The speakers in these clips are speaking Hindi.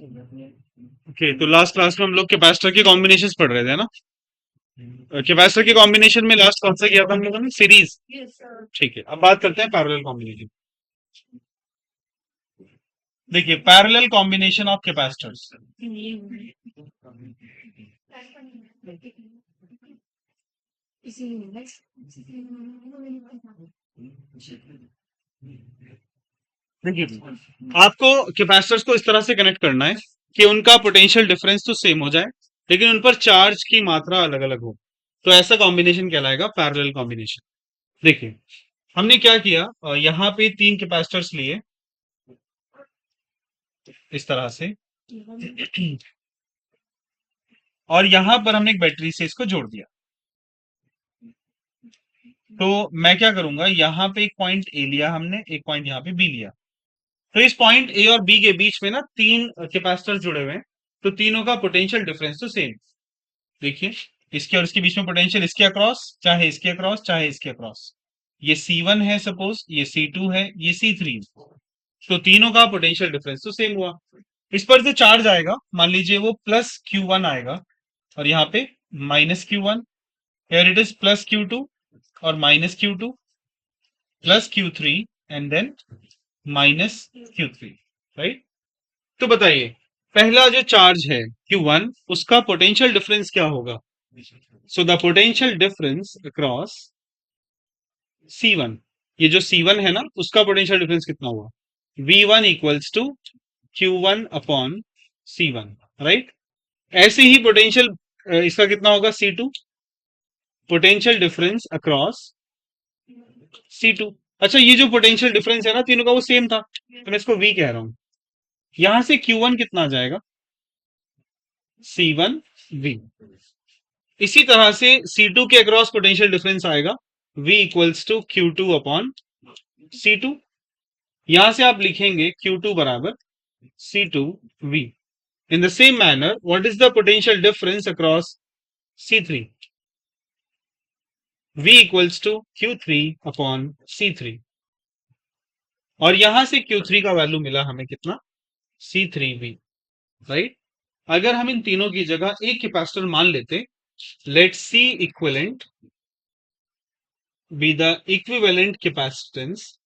ओके, तो लास्ट क्लास में हम लोग कैपेसिटर के कॉम्बिनेशंस पढ़ रहे थे ना। कैपेसिटर के कॉम्बिनेशन में लास्ट कौन सा किया था हम लोगों ने? सीरीज। ठीक है, अब बात करते हैं पैरेलल कॉम्बिनेशन। देखिए, पैरेलल कॉम्बिनेशन ऑफ कैपेसिटर्स। देखिए, आपको कैपेसिटर्स को इस तरह से कनेक्ट करना है कि उनका पोटेंशियल डिफरेंस तो सेम हो जाए, लेकिन उन पर चार्ज की मात्रा अलग अलग हो। तो ऐसा कॉम्बिनेशन कहलाएगा पैरेलल कॉम्बिनेशन। देखिए, हमने क्या किया, यहाँ पे तीन कैपेसिटर्स लिए इस तरह से, और यहां पर हमने एक बैटरी से इसको जोड़ दिया। तो मैं क्या करूंगा, यहाँ पे एक पॉइंट ए लिया हमने, एक पॉइंट यहाँ पे बी लिया। तो इस पॉइंट ए और बी के बीच में ना तीन कैपेसिटर जुड़े हुए हैं, तो तीनों का पोटेंशियल डिफरेंस तो सेम। देखिए, इसके और इसके बीच में पोटेंशियल, इसके अक्रॉस चाहे इसके अक्रॉस चाहे इसके अक्रॉस, ये C1 है सपोज, ये C2 है, ये C3। तो तीनों का पोटेंशियल डिफरेंस तो सेम हुआ। इस पर जो चार्ज आएगा, मान लीजिए वो +Q1 आएगा, और यहाँ पे -Q1, here it is +Q2 और -Q2 +Q3 and then -Q3, right. तो बताइए, पहला जो चार्ज है Q1, उसका पोटेंशियल डिफरेंस क्या होगा? सो the potential difference across C1, ये जो C1 है ना, उसका पोटेंशियल डिफरेंस कितना हुआ? V1 equals to Q1 upon C1, right. ऐसे ही पोटेंशियल इसका कितना होगा? C2, potential difference across C2। अच्छा, ये जो पोटेंशियल डिफरेंस है ना तीनों का, वो सेम था, तो मैं इसको V कह रहा हूं। यहां से Q1 कितना आ जाएगा? C1V। इसी तरह से C2 के अक्रॉस पोटेंशियल डिफरेंस आएगा V equals to Q2 upon C2। यहां से आप लिखेंगे Q2 बराबर C2V। In the same manner, what is the potential difference across C3? V equals to Q3 upon C3। और यहां से Q3 का वैल्यू मिला हमें कितना? C3V, right. अगर हम इन तीनों की जगह एक कैपेसिटर मान लेते, let C equivalent be the equivalent capacitance,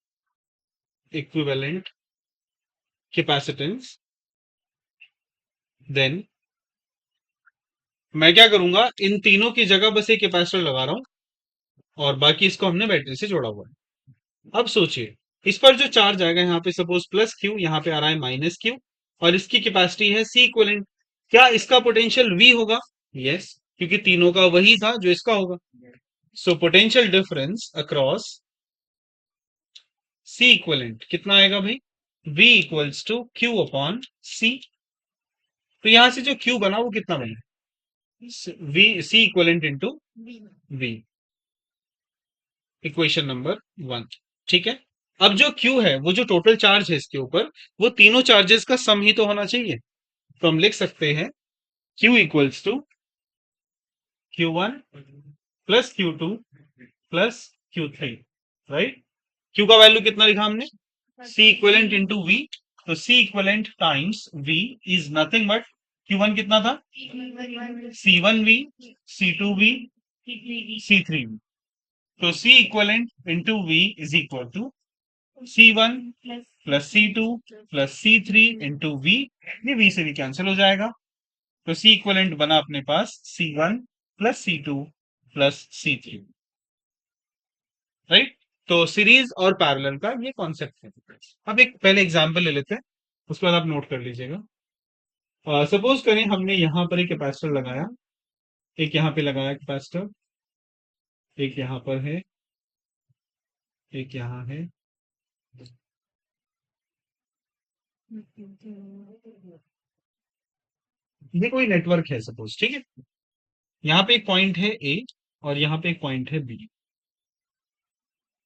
equivalent capacitance, then मैं क्या करूंगा, इन तीनों की जगह बस एक कैपेसिटर लगा रहा हूं, और बाकी इसको हमने बैटरी से जोड़ा हुआ है। अब सोचिए, इस पर जो चार्ज आएगा, यहाँ पे सपोज +Q, यहाँ पे आ रहा है -Q, और इसकी कैपेसिटी है C इक्विवेलेंट। क्या इसका पोटेंशियल V होगा? यस, क्योंकि तीनों का वही था जो इसका होगा। So potential difference across C equivalent कितना आएगा भाई? V equals to Q upon C। तो यहां से जो Q बना वो कितना बना? V C equivalent into V, equation number 1। ठीक है। अब जो Q है, वो जो टोटल चार्ज है इसके ऊपर, वो तीनों चार्जेस का सम ही तो होना चाहिए। तो हम लिख सकते हैं Q equals to Q1 plus Q2 plus Q3, right. Q का वैल्यू कितना लिखा हमने? C equivalent into V। तो C equivalent times V is nothing but, Q1 कितना था? C1V, C2V, C3V। तो C equivalent into V is equal to C1 plus C2 plus C3 into V। ये V से भी कैंसिल हो जाएगा, तो C इक्विवेलेंट बना अपने पास C1 plus C2 plus C3, right. तो सीरीज और पैरेलल का ये कॉन्सेप्ट है। अब एक पहले एग्जांपल ले लेते हैं, उसके बाद आप नोट कर लीजिएगा। सपोज करें हमने यहां पर एक कैपेसिटर लगाया, एक यहां पे लगाया कैपेसिटर, एक यहां पर है, एक यहां है। ये कोई नेटवर्क है सपोज, ठीक है। यहाँ पे एक पॉइंट है ए, और यहाँ पे एक पॉइंट है बी।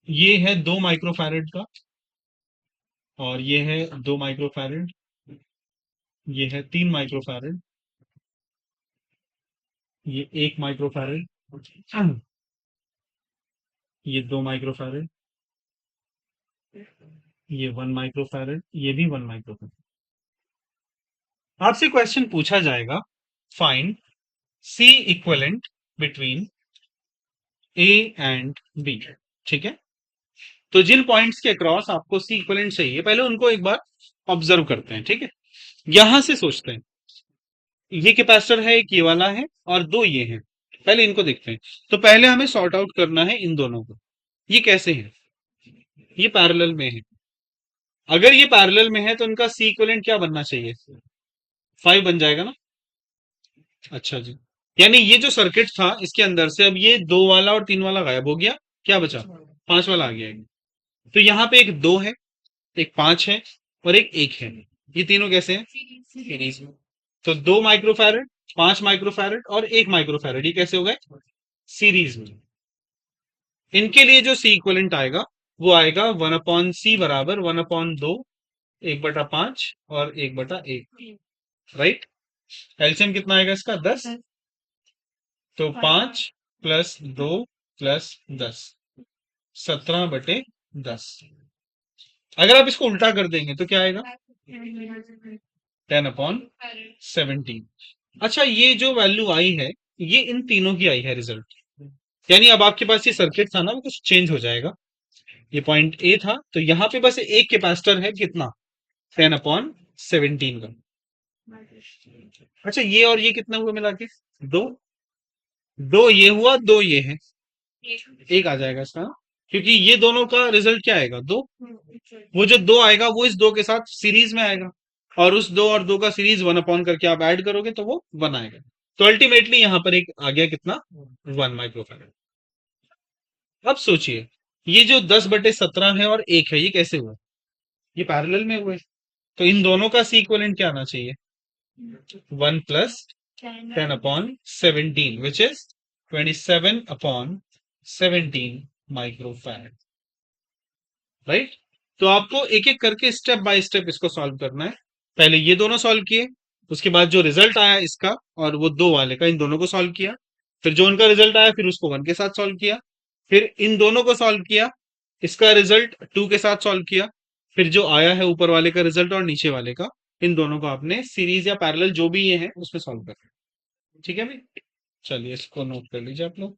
ये है 2 माइक्रोफैरेड का, और ये है 2 माइक्रोफैरेड, ये है 3 माइक्रोफैरेड, ये 1 माइक्रोफैरेड, ये 2 माइक्रोफैरेड, ये 1 माइक्रोफैरेड, ये भी 1 माइक्रोफैरेड। आपसे क्वेश्चन पूछा जाएगा, find C equivalent between A and B. ठीक है, तो जिन पॉइंट्स के अक्रॉस आपको सी इक्विवेलेंट चाहिए, पहले उनको एक बार ऑब्जर्व करते हैं। ठीक है, यहां से सोचते हैं, ये कैपेसिटर है, एक ये वाला है और दो ये हैं। पहले इनको देखते हैं। तो पहले हमें सॉर्ट आउट करना है इन दोनों को। ये कैसे है? ये पैरेलल में है। अगर ये पैरेलल में है तो इनका सी इक्विवेलेंट क्या बनना चाहिए? 5 बन जाएगा ना। अच्छा जी, यानी ये जो सर्किट था इसके अंदर से अब ये दो वाला और तीन वाला गायब हो गया, क्या बचा? पांच वाला आ गया। तो यहाँ पे एक दो है, एक पांच है और एक है। ये तीनों कैसे हैं? सीरीज में। तो 2 माइक्रोफैरड, 5 माइक्रोफैरड और 1 माइक्रोफैरड, ये कैसे हो गए? सीरीज में। इनके लिए जो सी इक्वलेंट आएगा वो आएगा 1/c बराबर 1/2, 1/5 और 1/1। राइट। एलसीएम कितना आएगा इसका? 10। तो 5 + 2 + 10, 17/10। अगर आप इसको उल्टा कर देंगे तो क्या आएगा? 10/17। अच्छा, ये जो वैल्यू आई है, ये इन तीनों की आई है रिजल्ट। यानी अब आपके पास ये सर्किट था ना, वो कुछ चेंज हो जाएगा। ये पॉइंट ए था, तो यहां पे बस एक कैपेसिटर है, कितना? 10/17 का। अच्छा, ये और ये कितना हुआ मिला के? दो। दो ये हुआ, दो ये है, एक आ जाएगा इसका। क्योंकि ये दोनों का रिजल्ट क्या आएगा? दो। वो जो दो आएगा वो इस दो के साथ सीरीज में आएगा, और उस दो और दो का सीरीज 1 करके आप ऐड करोगे तो वो 1 आएगा। तो अल्टीमेटली यहां पर एक आ गया कितना? 1 माइक्रोफैरड। अब सोचिए, ये जो 10/17 है और एक है, ये कैसे हुआ? ये पैरेलल में हुए। तो इन दोनों का सी इक्विवेलेंट क्या आना चाहिए? 1 + 10/17, विच इज 27/17 माइक्रोफैरड। राइट। तो आपको एक एक करके स्टेप बाय स्टेप इसको सॉल्व करना है। पहले ये दोनों सॉल्व किए, उसके बाद जो रिजल्ट आया इसका और वो दो वाले का, इन दोनों को सॉल्व किया। फिर जो उनका रिजल्ट आया फिर उसको 1 के साथ सॉल्व किया। फिर इन दोनों को सॉल्व किया, इसका रिजल्ट 2 के साथ सॉल्व किया। फिर जो आया है ऊपर वाले का रिजल्ट और नीचे वाले का, इन दोनों को आपने सीरीज या पैरेलल जो भी ये है उसमें सॉल्व करना। ठीक है भाई, चलिए इसको नोट कर लीजिए आप लोग।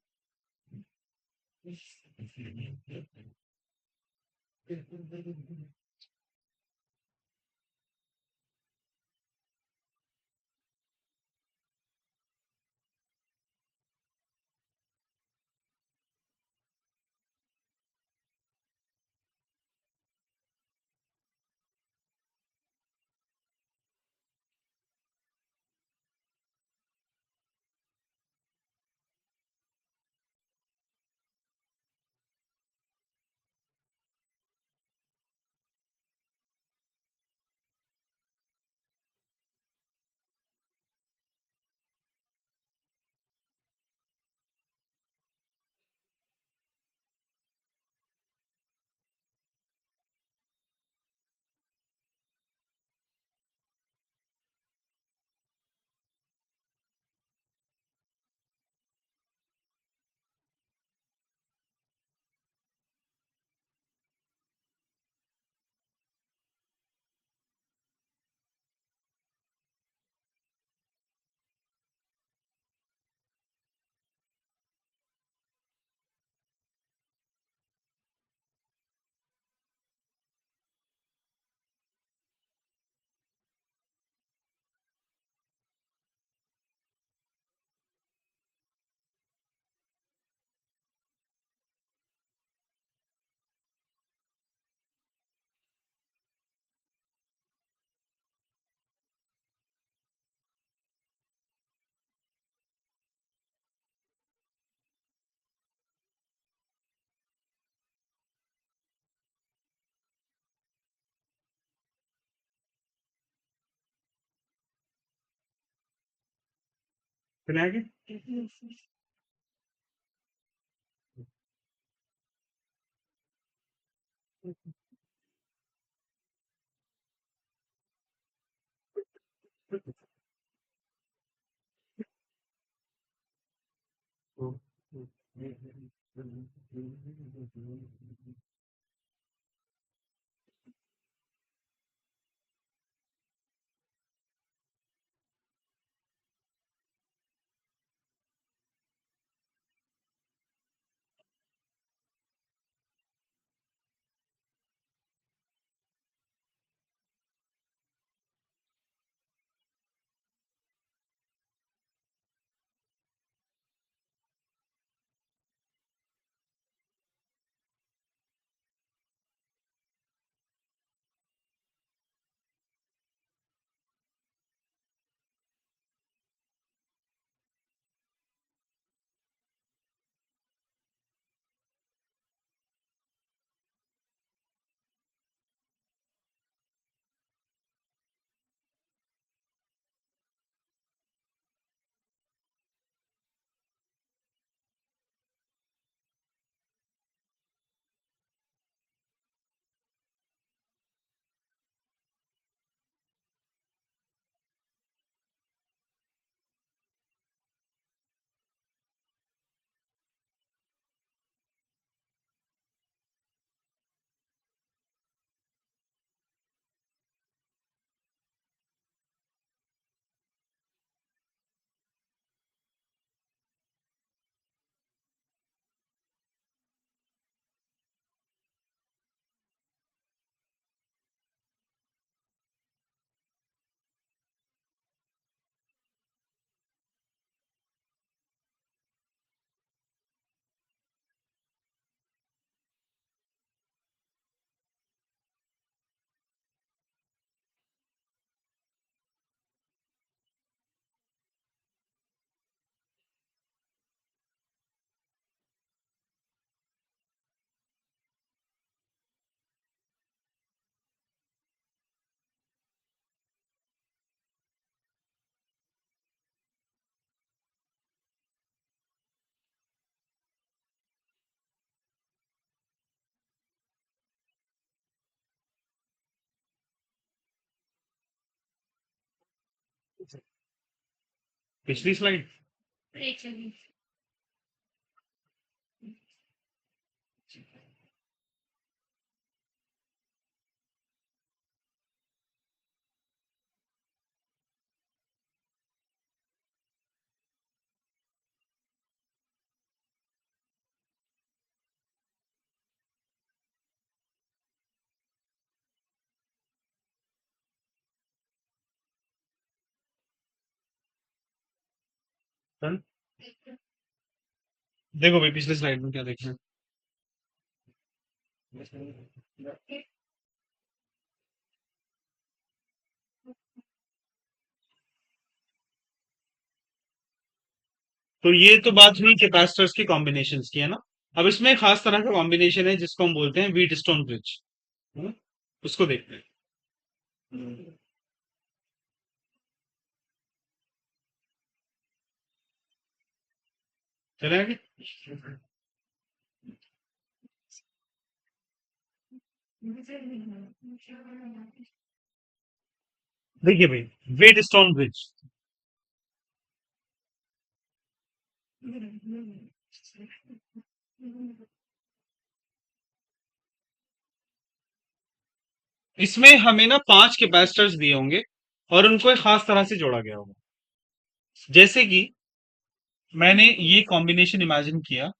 फिर आगे। पिछली स्लाइड। डन। देखो भाई पिछले स्लाइड में क्या देखना है। तो ये तो बात हुई कैपेसिटर्स की कॉम्बिनेशंस की, है ना। अब इसमें एक खास तरह का कॉम्बिनेशन है जिसको हम बोलते हैं व्हीट स्टोन ब्रिज। उसको देखते हैं। चले आगे। देखिए भाई, व्हीट स्टोन ब्रिज। इसमें हमें ना 5 कैपेसिटर्स दिए होंगे और उनको एक खास तरह से जोड़ा गया होगा। जैसे कि मैंने ये कॉम्बिनेशन इमेजिन किया।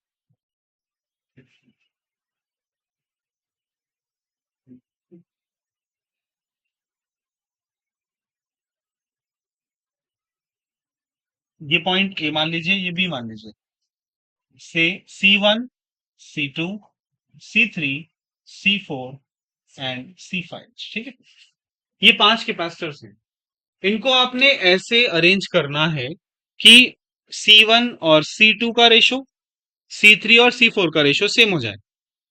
ये पॉइंट ए मान लीजिए, ये बी मान लीजिए। से C1, C2, C3, C4 and C5। ठीक है। ये 5 कैपेसिटर्स हैं। इनको आपने ऐसे अरेंज करना है कि C1 और C2 का रेशो, C3 और C4 का रेशो सेम हो जाए।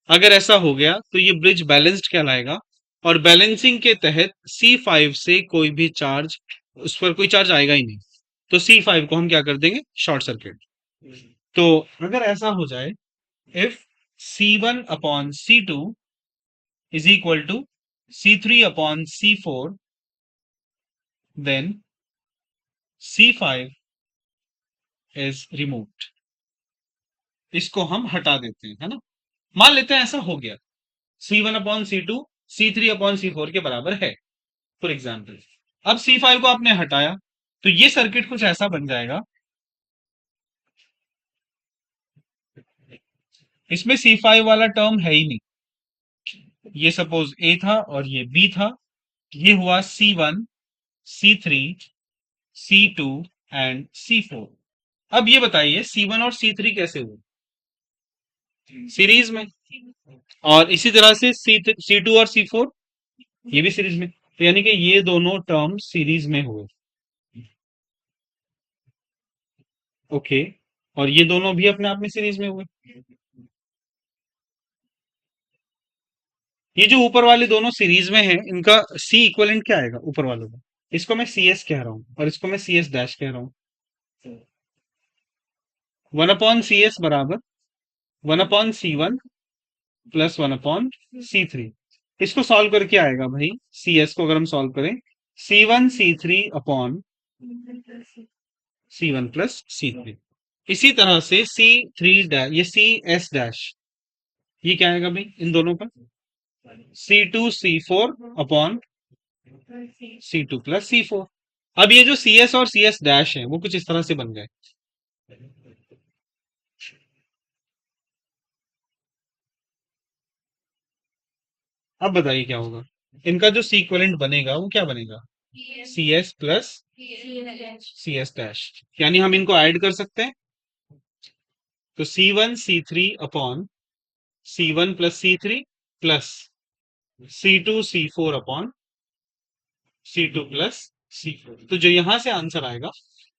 अगर ऐसा हो गया तो ये ब्रिज बैलेंस्ड कहलाएगा। और बैलेंसिंग के तहत C5 से कोई भी चार्ज, उस पर कोई चार्ज आएगा ही नहीं। तो C5 को हम क्या कर देंगे, शॉर्ट सर्किट। तो अगर ऐसा हो जाए, if C1 upon C2 is equal to C3 upon C4, then C5 is removed. इसको हम हटा देते हैं, है ना। मान लेते हैं ऐसा हो गया, C1 upon C2 C3 upon C4 के बराबर है, फॉर एग्जाम्पल। अब C5 को आपने हटाया तो ये सर्किट कुछ ऐसा बन जाएगा। इसमें C5 वाला टर्म है ही नहीं। ये सपोज ए था और ये बी था। ये हुआ C1, C3, C2 and C4। अब ये बताइए C1 और C3 कैसे हुए, सीरीज में। और इसी तरह से C2 और C4 ये भी सीरीज में। तो यानी कि ये दोनों टर्म सीरीज में हुए। ओके। और ये दोनों भी अपने आप में सीरीज में हुए। ये जो ऊपर वाले दोनों सीरीज में हैं, इनका सी इक्वलेंट क्या आएगा ऊपर वालों का। इसको मैं सी एस कह रहा हूं और इसको मैं सी एस डैश कह रहा हूं। 1/CS बराबर 1/C1 प्लस 1/C3। इसको सॉल्व करके आएगा भाई, सी एस को अगर हम सॉल्व करें, C1 C3 upon C1 plus C3। इसी तरह से C3 डैश, ये CS डैश, ये क्या आएगा भाई इन दोनों का, C2 C4 upon C2 plus C4। अब ये जो CS और CS डैश है वो कुछ इस तरह से बन गए। अब बताइए क्या होगा। इनका जो सीक्वेलेंट बनेगा वो क्या बनेगा, CS प्लस CS डैश। यानी हम इनको ऐड कर सकते हैं। तो C1 C3 upon C1 plus C3 plus C2 C4 upon C2 plus C4। तो जो यहां से आंसर आएगा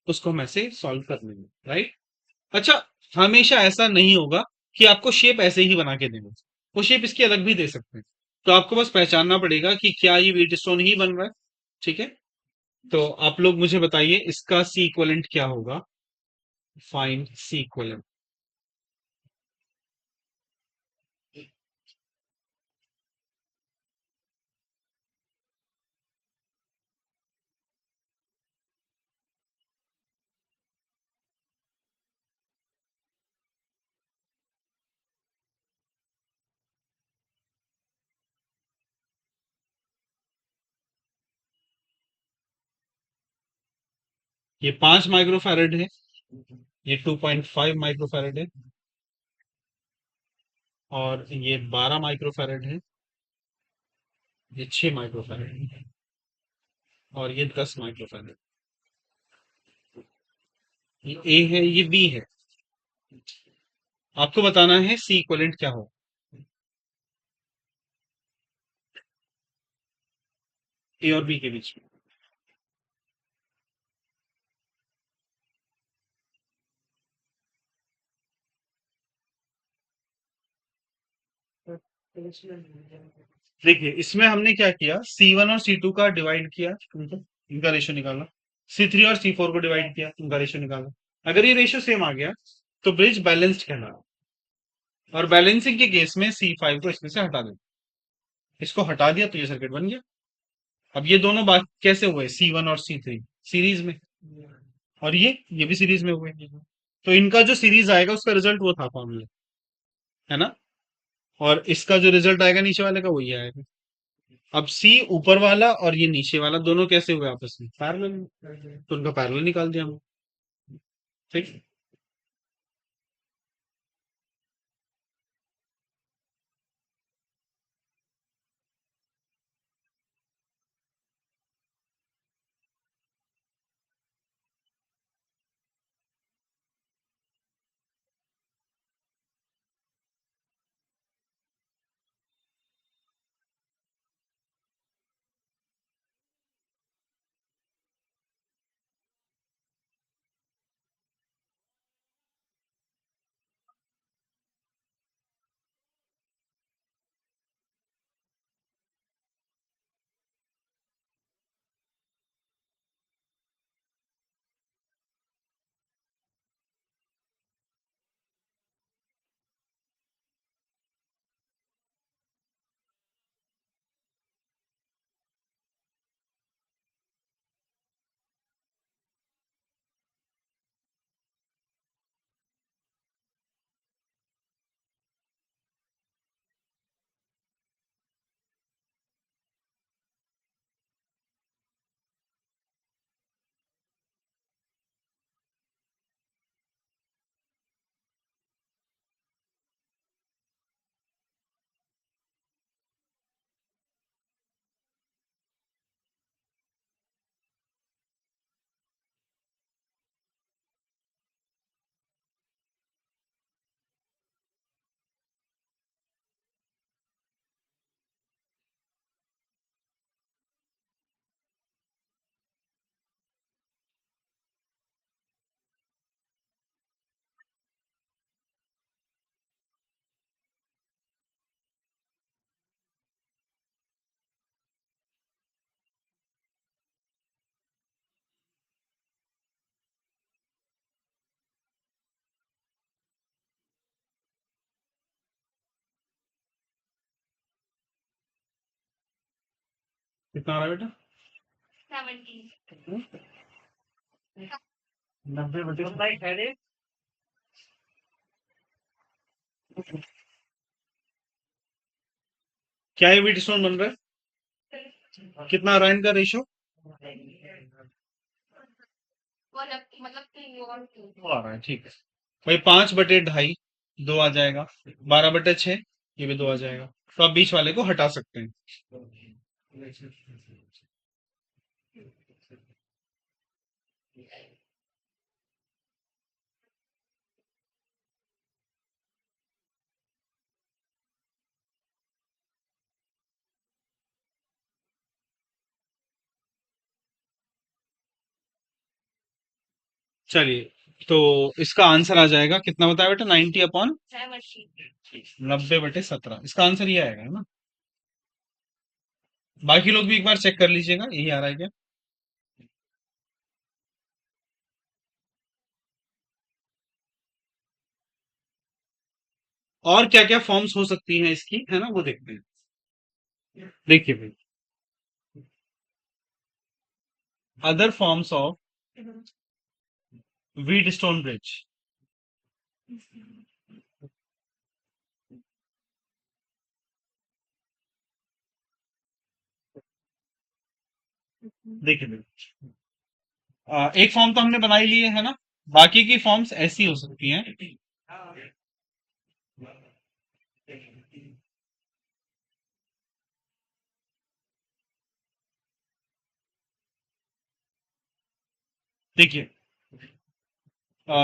उसको हम ऐसे सॉल्व कर लेंगे, राइट। अच्छा, हमेशा ऐसा नहीं होगा कि आपको शेप ऐसे ही बना के देंगे। वो शेप इसकी अलग भी दे सकते हैं। तो आपको बस पहचानना पड़ेगा कि क्या ये व्हीट स्टोन ही बन रहा है। ठीक है। तो आप लोग मुझे बताइए इसका सी इक्वलेंट क्या होगा। Find C equivalent. ये 5 माइक्रोफैरेड है, ये 2.5 माइक्रोफैरेड है, और ये 12 माइक्रोफैरेड है, ये 6 माइक्रोफैरेड है, और ये 10 माइक्रोफैरेड। ये ए है, ये बी है। आपको बताना है सी इक्वलेंट क्या हो। ए और बी के बीच में। देखिए, इसमें हमने क्या किया, C1 और C2 का डिवाइड किया, इनका रेशियो निकाला। C3 और C4 को डिवाइड किया, इनका रेशियो निकाला। अगर ये रेशियो सेम आ गया तो ब्रिज बैलेंस्ड कहलाया। और बैलेंसिंग के केस में C5 को इसमें से हटा दें। इसको हटा दिया तो ये सर्किट बन गया। अब ये दोनों बात कैसे हुए, C1 और C3 सीरीज में, और ये भी सीरीज में हुए। तो इनका जो सीरीज आएगा उसका रिजल्ट वो था फॉर्मूला, है ना। और इसका जो रिजल्ट आएगा नीचे वाले का वही आएगा। अब सी ऊपर वाला और ये नीचे वाला दोनों कैसे हुए आपस में, पैरेलल, तो उनका पैरेलल निकाल दिया हमने। ठीक। कितना आ रहा है बेटा, 90/100। क्या ये बीट स्टोन बन रहा है, कितना आ रहा है इनका रेशियो, आ रहा है, ठीक है। भाई 5/2 दो आ जाएगा, 12/6 ये भी दो आ जाएगा। तो आप बीच वाले को हटा सकते हैं। चलिए, तो इसका आंसर आ जाएगा, कितना बताया बेटा, 90/17, इसका आंसर ये आएगा, है ना। बाकी लोग भी एक बार चेक कर लीजिएगा, यही आ रहा है क्या। और क्या क्या फॉर्म्स हो सकती हैं इसकी, है ना, वो देखते हैं। देखिए भाई, other forms of wheat stone bridge. देखिए भाई, एक फॉर्म तो हमने बना ही ली है ना, बाकी की फॉर्म्स ऐसी हो सकती हैं। देखिए,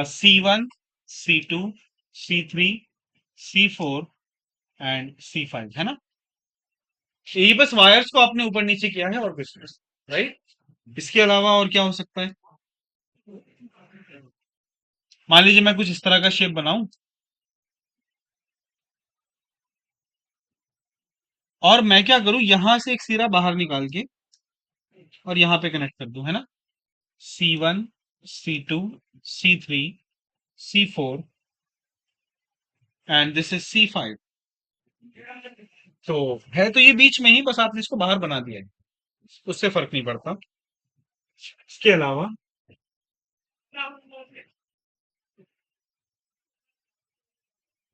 C1, C2, C3, C4 and C5 है ना। ये बस वायर्स को आपने ऊपर नीचे किया है और कुछ नहीं, राइट। इसके अलावा और क्या हो सकता है? मान लीजिए मैं कुछ इस तरह का शेप बनाऊं और मैं क्या करूं, यहां से एक सिरा बाहर निकाल के और यहां पे कनेक्ट कर दूं, है ना। C1, C2, C3, C4 and this is C5। तो है तो ये बीच में ही, बस आपने इसको बाहर बना दिया है, उससे फर्क नहीं पड़ता। इसके अलावा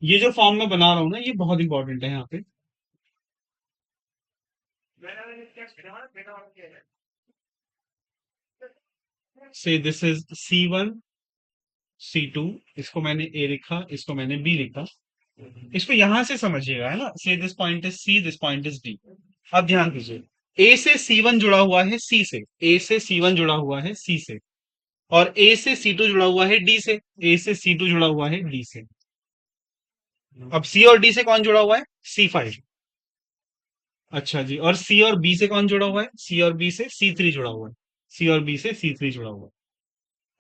ये जो फॉर्म मैं बना रहा हूं ना, ये बहुत इंपॉर्टेंट है यहाँ पे। से दिस इज C1, C2, इसको मैंने ए लिखा, इसको मैंने बी लिखा। इसको यहां से समझिएगा, है ना। Say this point is C, this point is D. अब ध्यान दीजिए, ए से C1 जुड़ा हुआ है सी से, ए से C1 जुड़ा हुआ है सी से, और ए से C2 जुड़ा हुआ है डी से, ए से C2 जुड़ा हुआ है डी से। अब सी और डी से कौन जुड़ा हुआ है? C5। अच्छा जी, और सी और बी से कौन जुड़ा हुआ है? सी और बी से C3 जुड़ा हुआ है, सी और बी से C3 जुड़ा हुआ है,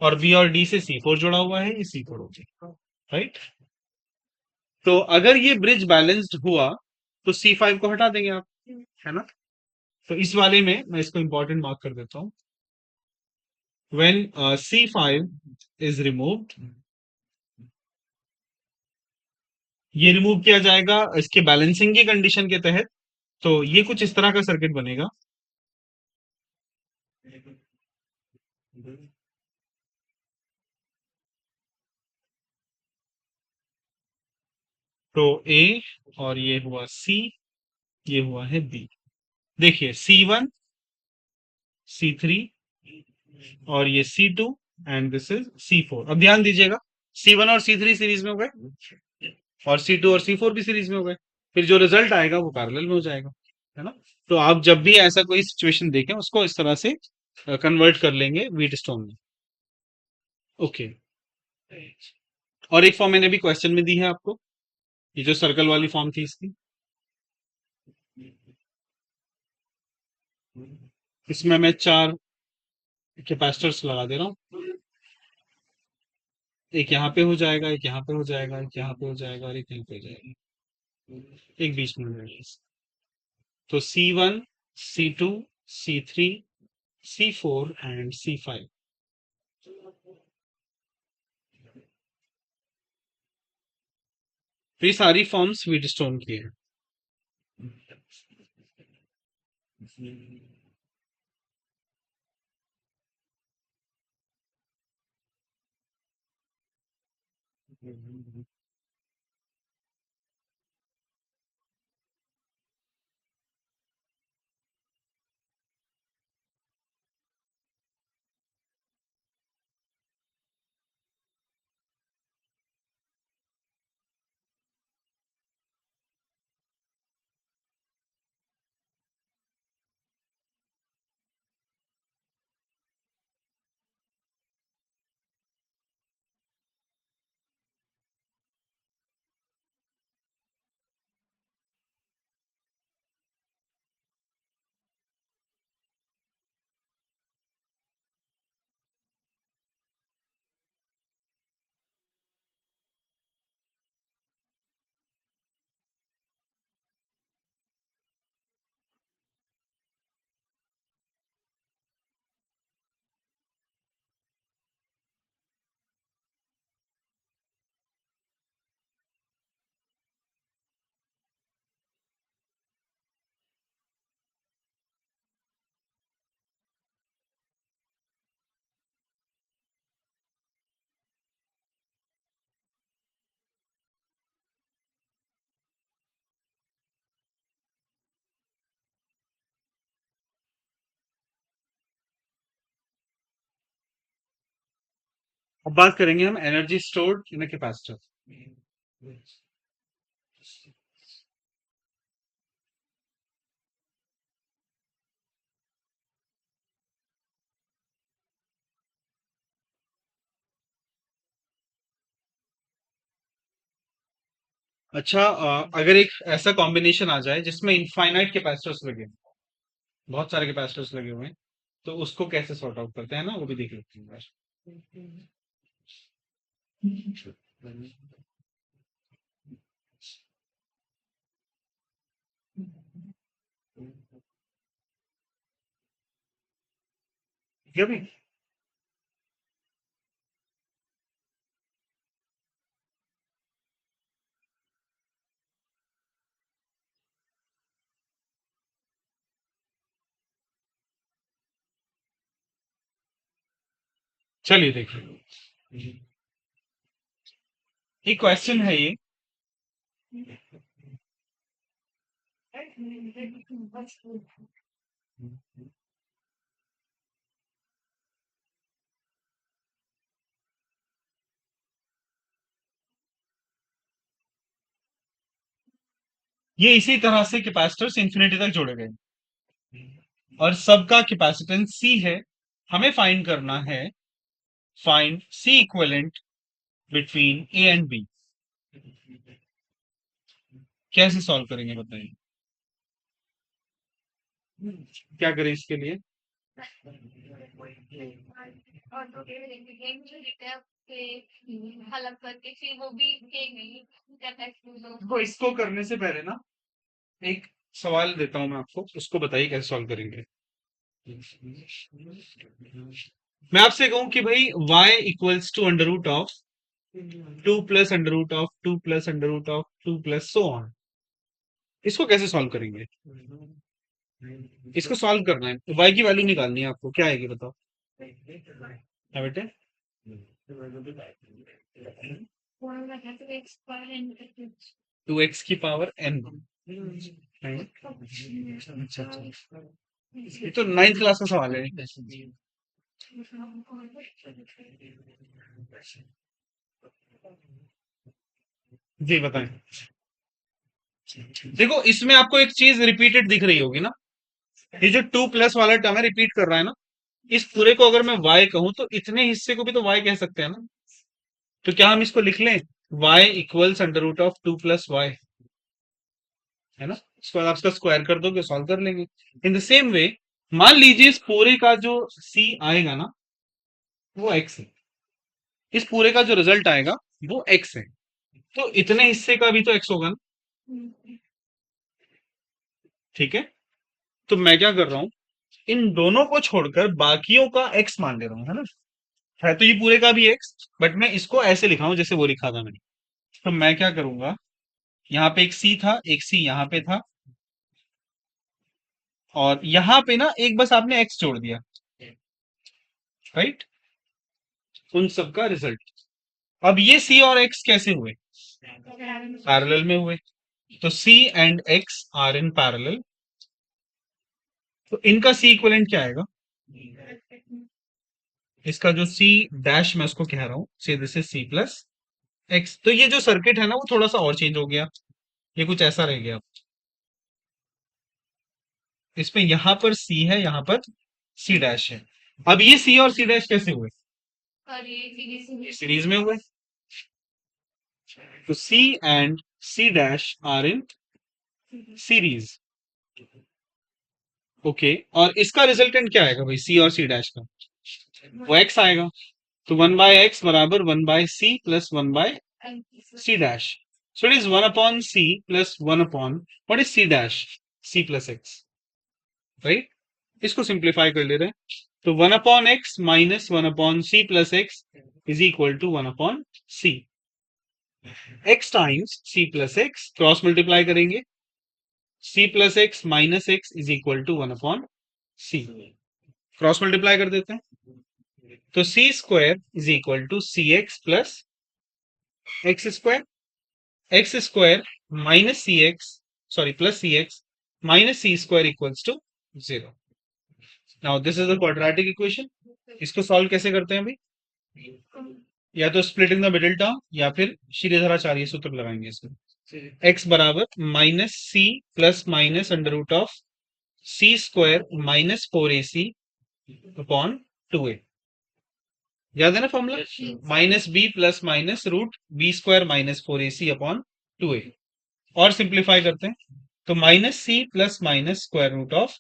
और बी और डी से C4 जुड़ा हुआ है, ये C4 हो गया, राइट। तो अगर ये ब्रिज बैलेंस्ड हुआ तो C5 को हटा देंगे आप, है ना। तो इस वाले में मैं इसको इंपॉर्टेंट मार्क कर देता हूं। व्हेन C5 इज रिमूव्ड, ये रिमूव किया जाएगा इसके बैलेंसिंग की कंडीशन के तहत। तो ये कुछ इस तरह का सर्किट बनेगा। तो ए, और ये हुआ सी, ये हुआ है बी। देखिए, C1, C3, और ये C2 and this is C4। अब ध्यान दीजिएगा, C1 और C3 सीरीज में हो गए, और C2 और C4 भी सीरीज में हो गए। फिर जो रिजल्ट आएगा वो पैरेलल में हो जाएगा, है ना। तो आप जब भी ऐसा कोई सिचुएशन देखें, उसको इस तरह से कन्वर्ट कर लेंगे व्हीट स्टोन में। ओके। और एक फॉर्म मैंने भी क्वेश्चन में दी है आपको, ये जो सर्कल वाली फॉर्म थी इसकी। इसमें मैं 4 कैपेसिटर्स लगा दे रहा हूँ। एक यहाँ पे हो जाएगा, एक यहाँ पे हो जाएगा, एक यहाँ पे हो जाएगा, और एक यहाँ पे हो जाएगा, एक बीच में हो जाएगा। तो C1, C2, C3, C4 and C5। तो ये सारी फॉर्म्स व्हीटस्टोन की है। अब बात करेंगे हम energy stored in a capacitor. अच्छा, अगर एक ऐसा कॉम्बिनेशन आ जाए जिसमें इनफाइनाइट कैपेसिटर्स लगे, बहुत सारे कैपेसिटर्स लगे हुए हैं, तो उसको कैसे सॉर्ट आउट करते हैं ना, वो भी देख लेते हैं यार। क्या भी, चलिए देखिए, एक क्वेश्चन है ये। ये इसी तरह से कैपेसिटर्स इंफिनिटी तक जोड़े गए और सबका कैपेसिटेंस सी है। हमें फाइंड करना है, find C equivalent between A and B. कैसे सॉल्व करेंगे बताइए, क्या करें इसके लिए? देखो, इसको करने से पहले ना एक सवाल देता हूं मैं आपको, उसको बताइए कैसे सॉल्व करेंगे। मैं आपसे कहूं कि भाई y equals to under root of 2 plus under root of 2 plus under root of 2 plus so on, इसको कैसे सॉल्व करेंगे? इसको सॉल्व करना है, y की वैल्यू निकालनी है आपको, क्या आएगी बताओ? क्या बेटे? 2x की पावर n। अच्छा अच्छा, ये तो नाइन्थ क्लास का सवाल है। जी बताएं। देखो, इसमें आपको एक चीज रिपीटेड दिख रही होगी ना, ये जो 2 प्लस वाला टर्म है रिपीट कर रहा है ना। इस पूरे को अगर मैं y कहूं तो इतने हिस्से को भी तो y कह सकते हैं ना। तो क्या हम इसको लिख लें, y equals under root of 2 plus y, है ना? इसको आप इसका स्क्वायर कर दोगे, सॉल्व कर लेंगे। इन द सेम वे, मान लीजिए इस पूरे का जो c आएगा ना, वो x है। इस पूरे का जो रिजल्ट आएगा वो x है। तो इतने हिस्से का भी तो x होगा ना। ठीक है, तो मैं क्या कर रहा हूं, इन दोनों को छोड़कर बाकियों का x मान ले रहा हूं, है ना। है तो ये पूरे का भी x, बट मैं इसको ऐसे लिखा हूं जैसे वो लिखा था मैंने। तो मैं क्या करूंगा, यहाँ पे एक c था, एक c यहाँ पे था, और यहाँ पे ना एक बस आपने x जोड़ दिया, राइट, उन सब का रिजल्ट। अब ये c और x कैसे हुए? पैरेलल में हुए। तो c and x are in parallel, तो इनका c इक्विवेलेंट क्या आएगा? इसका जो c डैश मैं उसको कह रहा हूं, से this is c plus x। तो ये जो सर्किट है ना वो थोड़ा सा और चेंज हो गया, ये कुछ ऐसा रह गया। इसमें यहां पर c है, यहां पर c डैश है। अब ये c और c डैश कैसे हुए? सीरीज में हुए। तो c and c dash are in series. Okay, और इसका रिजल्टेंट क्या आएगा भाई, c और c डैश का? वो x आएगा। तो 1/x बराबर 1/c plus 1/c dash. So it is 1/c plus 1 what is c dash? c plus x, right. इसको सिंप्लीफाई कर ले रहे हैं, तो 1/x minus 1/c plus x is equal to 1/c। x times c plus x, cross multiply करेंगे, c plus x minus x is equal to 1/c। Cross multiply कर देते हैं, तो c square is equal to C X plus X square. X square minus C X, sorry plus C X minus C square equals to 0। Now this is the quadratic equation. इसको सॉल्व कैसे करते हैं भाई? या तो स्प्लिटिंग द मिडिल टर्म या फिर श्रीधराचार्य सूत्र लगाएंगे इसमें। एक्स बराबर minus C plus minus under root of C square minus 4ac upon 2a। याद है ना formula? Minus B plus minus root B square minus 4ac upon 2a। और सिंप्लीफाई करते हैं तो minus C plus minus square root of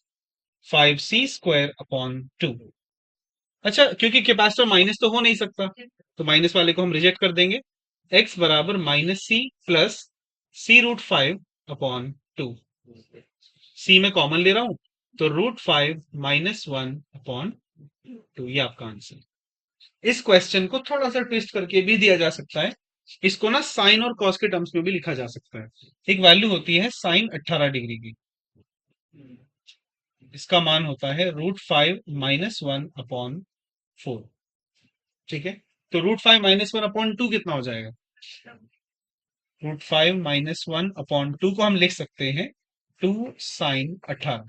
5c square upon 2। अच्छा, क्योंकि कैपेसिटर माइनस तो हो नहीं सकता तो माइनस वाले को हम रिजेक्ट कर देंगे। एक्स बराबर माइनस सी प्लस सी रूट 5 अपॉन 2। सी में कॉमन ले रहा हूं तो रूट 5 माइनस 1 अपॉन 2, ये आपका आंसर। इस क्वेश्चन को थोड़ा सा ट्विस्ट करके भी दिया जा सकता है। इसको ना साइन और कॉस के टर्म्स में भी लिखा जा सकता है। एक वैल्यू होती है साइन 18 डिग्री की, इसका मान होता है रूट 5 माइनस 1 अपॉन 4। ठीक है, तो रूट 5 माइनस 1 अपॉन 2 कितना हो जाएगा? रूट 5 माइनस 1 अपॉन 2 को हम लिख सकते हैं 2 साइन 18।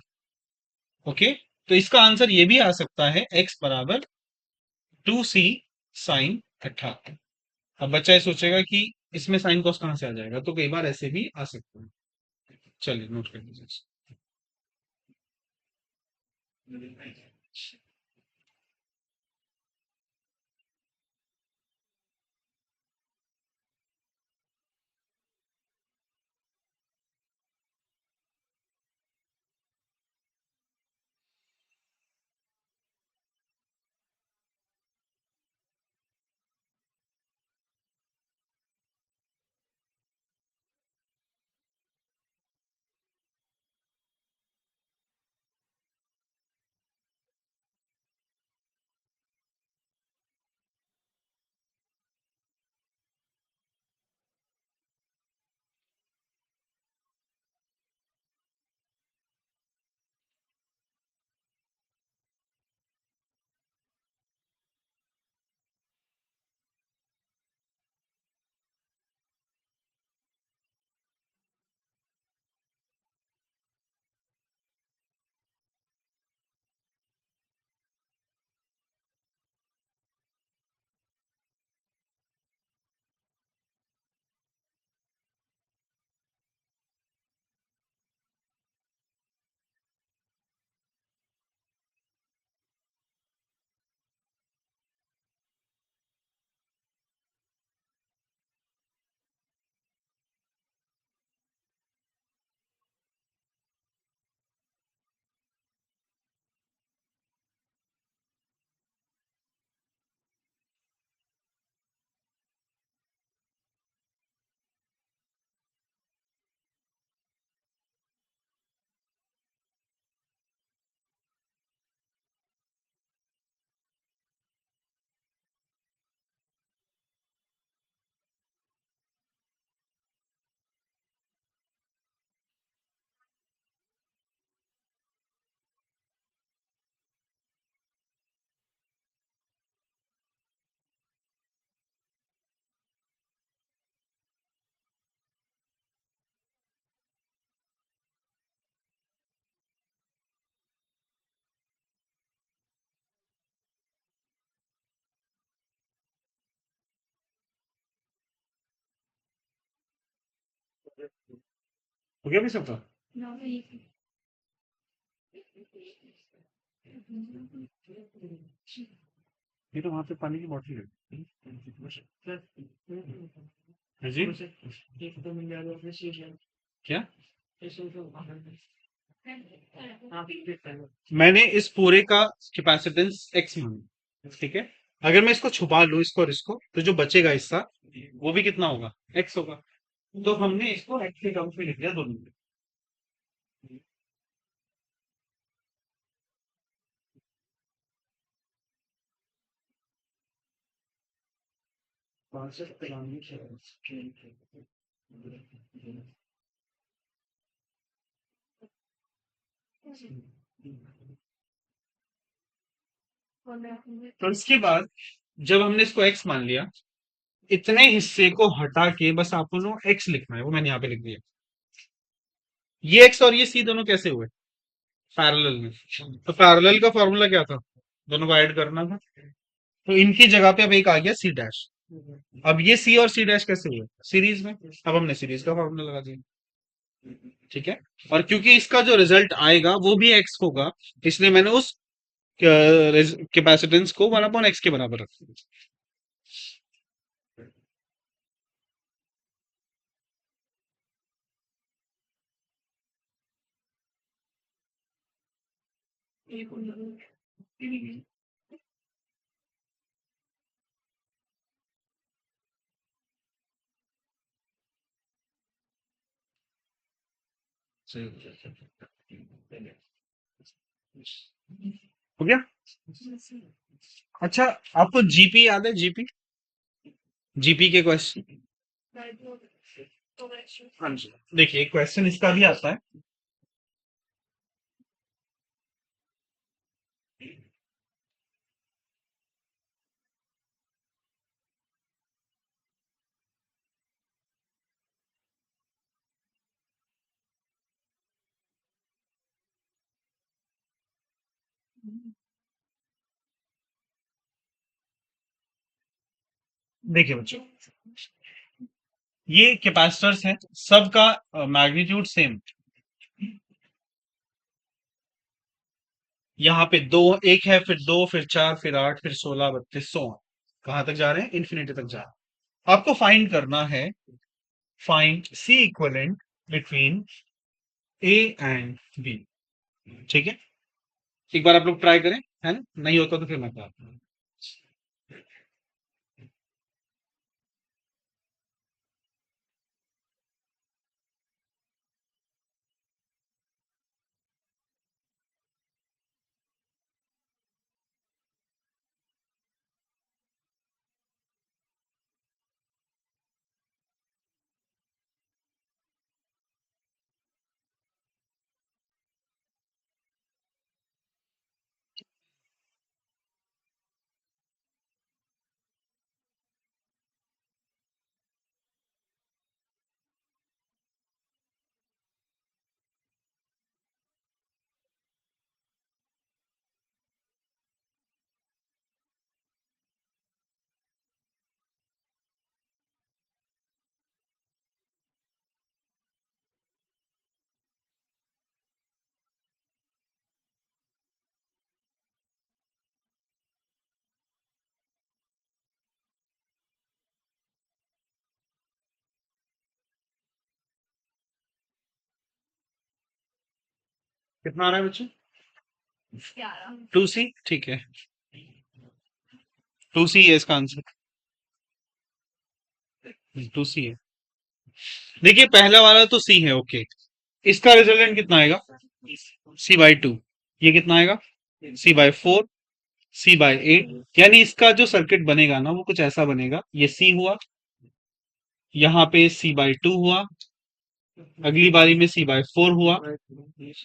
ओके, तो इसका आंसर ये भी आ सकता है एक्स बराबर 2c साइन 18। अब बच्चा ये सोचेगा कि इसमें साइन कॉस कहां से आ जाएगा, तो कई बार ऐसे भी आ सकते हैं। चलिए नोट कर लीजिए। हो गया भी सबका? ये तो वहां पे पानी की बोतल है। हाँ जी, क्या? मैंने इस पूरे का कैपेसिटेंस एक्स माना, ठीक है। अगर मैं इसको छुपा लूं, इसको और इसको, तो जो बचेगा हिस्सा वो भी कितना होगा? एक्स होगा। तो हमने इसको एक्स के टर्म्स में लिख दिया दोनों में। तो इसके बाद जब हमने इसको एक्स मान लिया, इतने हिस्से को हटा के बस आपको लोग एक्स लिखना है, वो मैंने यहाँ पे लिख दिया। ये एक्स और ये सी दोनों कैसे हुए? पैरेलल में। तो पैरेलल का फॉर्मूला क्या था? दोनों को ऐड करना था। तो इनकी जगह पे अब एक आ गया सी डैश। अब ये सी और सी डैश कैसे हुए सीरीज में, अब हमने सीरीज का फॉर्मूला लगा दिया। ठीक है, और क्योंकि इसका जो रिजल्ट आएगा वो भी एक्स होगा, इसलिए मैंने उस कैपेसिटेंस को 1/x के बराबर रख दिया। हो गया। अच्छा, आपको जीपी याद है, जीपी, जीपी के क्वेश्चन। हाँ जी, देखिए क्वेश्चन इसका भी आता है। देखिए बच्चों, ये कैपेसिटर्स हैं, सबका मैग्नीट्यूड सेम। यहाँ पे दो, एक है, फिर दो, फिर चार, फिर आठ, फिर 16, 32, 100। कहां तक जा रहे हैं, इन्फिनिटी तक जा रहे हैं। आपको फाइंड करना है, find C equivalent between A and B. ठीक है, एक बार आप लोग ट्राई करें, है ना, नहीं होता तो फिर मैं बताता हूं। कितना आ रहा है बच्चों, 2C, ठीक है, 2C है इसका आंसर, 2C है। देखिए पहला वाला तो सी है, ओके, इसका रिजल्टेंट कितना आएगा, C/2। ये कितना आएगा, C/4, C/8। यानी इसका जो सर्किट बनेगा ना वो कुछ ऐसा बनेगा, ये सी हुआ, यहाँ पे C/2 हुआ, अगली बारी में C/4 हुआ,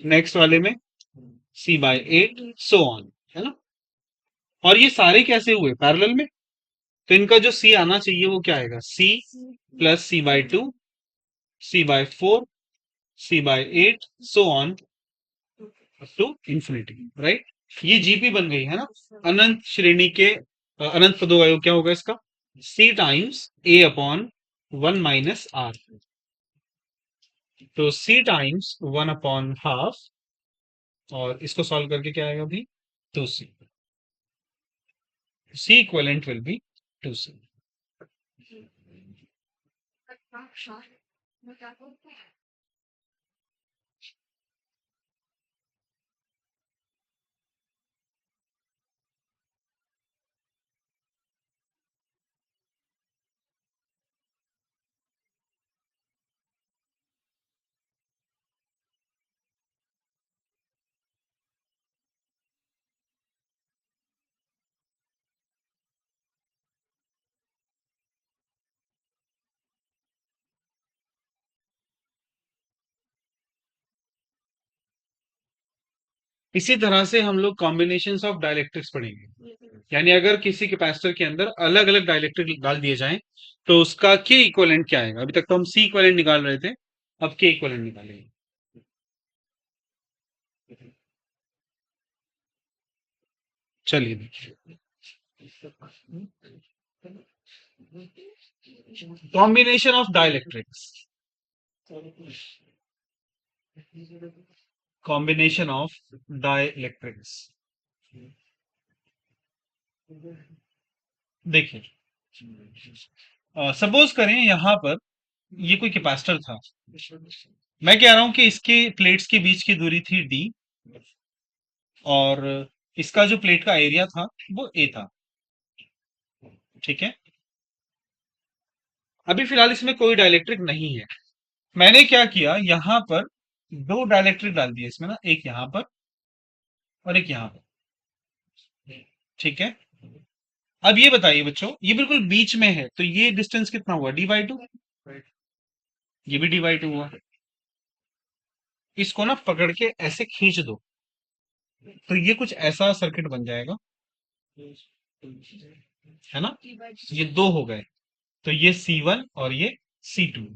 नेक्स्ट वाले में C/8, सो ऑन, है ना। और ये सारे कैसे हुए, पैरेलल में, तो इनका जो सी आना चाहिए वो क्या आएगा, C plus C/2, C/4, C/8, so on to infinity, right. ये जीपी बन गई है ना, अनंत श्रेणी के अनंत पदों का योग क्या होगा इसका, सी टाइम्स ए अपॉन 1 - आर। तो सी टाइम्स 1/2, और इसको सॉल्व करके क्या आएगा भी, 2C। C equivalent will be 2C। इसी तरह से हम लोग कॉम्बिनेशंस ऑफ डाइलेक्ट्रिक्स पढ़ेंगे। यानी अगर किसी कैपेसिटर के अंदर अलग अलग डाइलेक्ट्रिक डाल दिए जाएं तो उसका के इक्वलेंट क्या आएगा। अभी तक तो हम सी इक्वलेंट निकाल रहे थे, अब के इक्वलेंट निकालेंगे। चलिए देखिए, combination of dielectrics, combination of dielectrics. देखिए, सपोज करें यहां पर ये कोई कैपेसिटर था। मैं कह रहा हूं कि इसके प्लेट्स के बीच की दूरी थी डी, और इसका जो प्लेट का एरिया था वो ए था। ठीक है, अभी फिलहाल इसमें कोई डाइलेक्ट्रिक नहीं है। मैंने क्या किया, यहां पर दो डाइलेक्ट्रिक डाल दिए इसमें ना, एक यहां पर और एक यहां पर। ठीक है, अब ये बताइए बच्चों, ये बिल्कुल बीच में है, तो ये डिस्टेंस कितना हुआ, डी/2। ये भी डी/2 हुआ। इसको ना पकड़ के ऐसे खींच दो, तो ये कुछ ऐसा सर्किट बन जाएगा, है ना। ये दो हो गए, तो ये C1 और ये C2।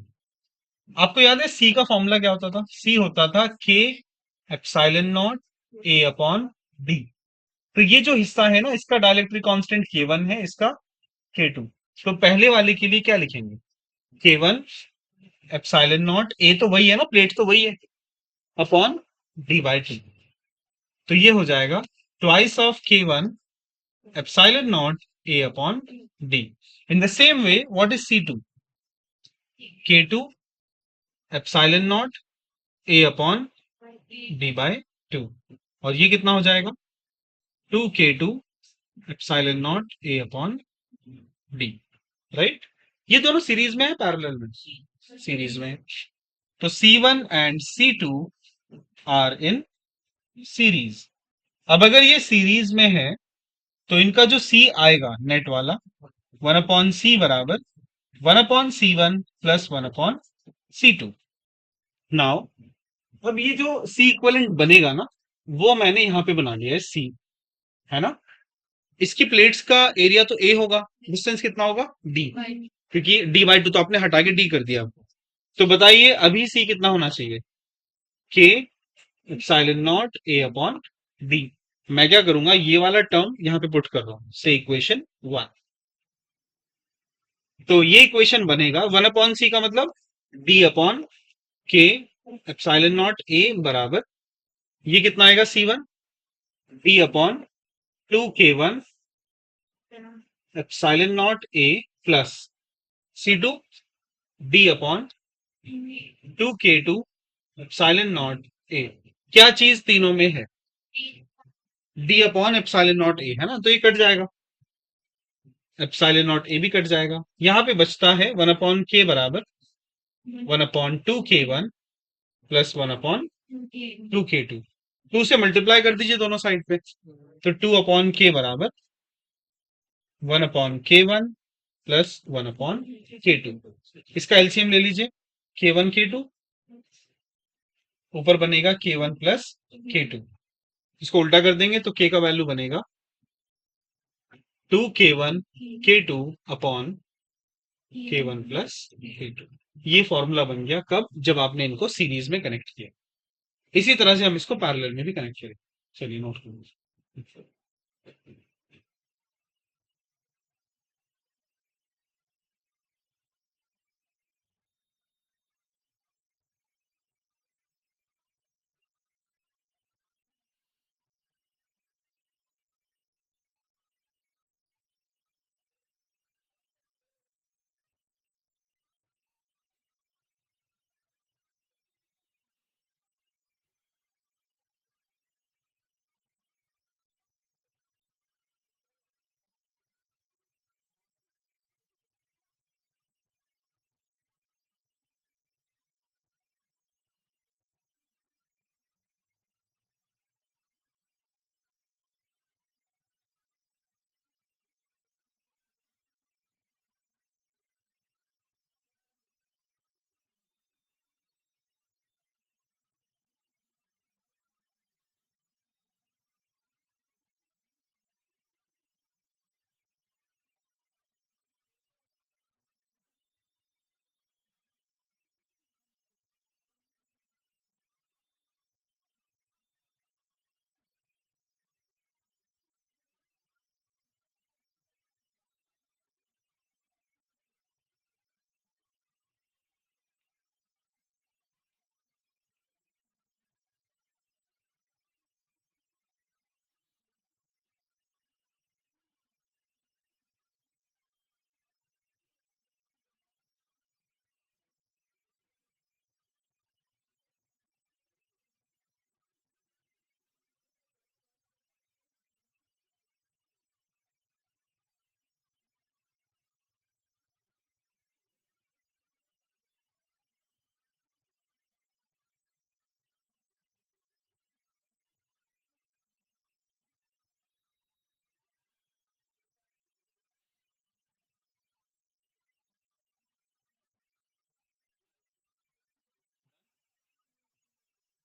आपको याद है सी का फॉर्मूला क्या होता था, सी होता था के epsilon not a upon D. तो ये जो हिस्सा है ना, इसका डाइलेक्ट्रिक कांस्टेंट K1 है, इसका K2। तो पहले वाले के लिए क्या लिखेंगे, K1 एप्सिलॉन नॉट ए, तो वही है ना, प्लेट तो वही है, अपॉन D/2। तो ये हो जाएगा twice of K1 epsilon not a upon D. In the same way what is C2, K2 epsilon not a upon D/2। और ये कितना हो जाएगा, 2K2 epsilon not a upon D. Right, ये दोनों सीरीज में है, पैरेलल में, सीरीज में है। तो C1 and C2 are in series. अब अगर ये सीरीज में है, तो इनका जो C आएगा नेट वाला, 1/C बराबर 1/C1 प्लस 1/C2। नाउ, अब ये जो C इक्वलेंट बनेगा ना, वो मैंने यहां पे बना लिया है C, है ना। इसकी प्लेट्स का एरिया तो ए होगा, डिस्टेंस कितना होगा, डी, क्योंकि D/2 तो आपने हटा के डी कर दिया। तो बताइए अभी सी कितना होना चाहिए, के epsilon not a upon D. मैं क्या करूंगा, ये वाला टर्म यहां पे पुट कर रहा हूं, से इक्वेशन 1। तो ये इक्वेशन बनेगा 1/C का मतलब D/, के एप्सिलॉन नॉट ए बराबर, ये कितना आएगा C1, D/2K1 epsilon not a plus C2, D/2K2 epsilon not a. क्या चीज तीनों में है, D/एप्सिलॉन नॉट ए, है ना, तो ये कट जाएगा, एप्सिलॉन नॉट ए भी कट जाएगा। यहां पे बचता है 1/K बराबर 1/2K1 प्लस 1/2K2। 2 से मल्टीप्लाई कर दीजिए दोनों साइड पे, तो 2/K बराबर 1/K1 प्लस 1/K2। इसका एलसीएम ले लीजिए, K1 K2, ऊपर बनेगा K1 प्लस K2। इसको उल्टा कर देंगे तो K का वैल्यू बनेगा 2K1 K2 upon K1 plus K2। ये फॉर्मूला बन गया कब, जब आपने इनको सीरीज में कनेक्ट किया। इसी तरह से हम इसको पैरेलल में भी कनेक्ट करें। चलिए नोट करिए।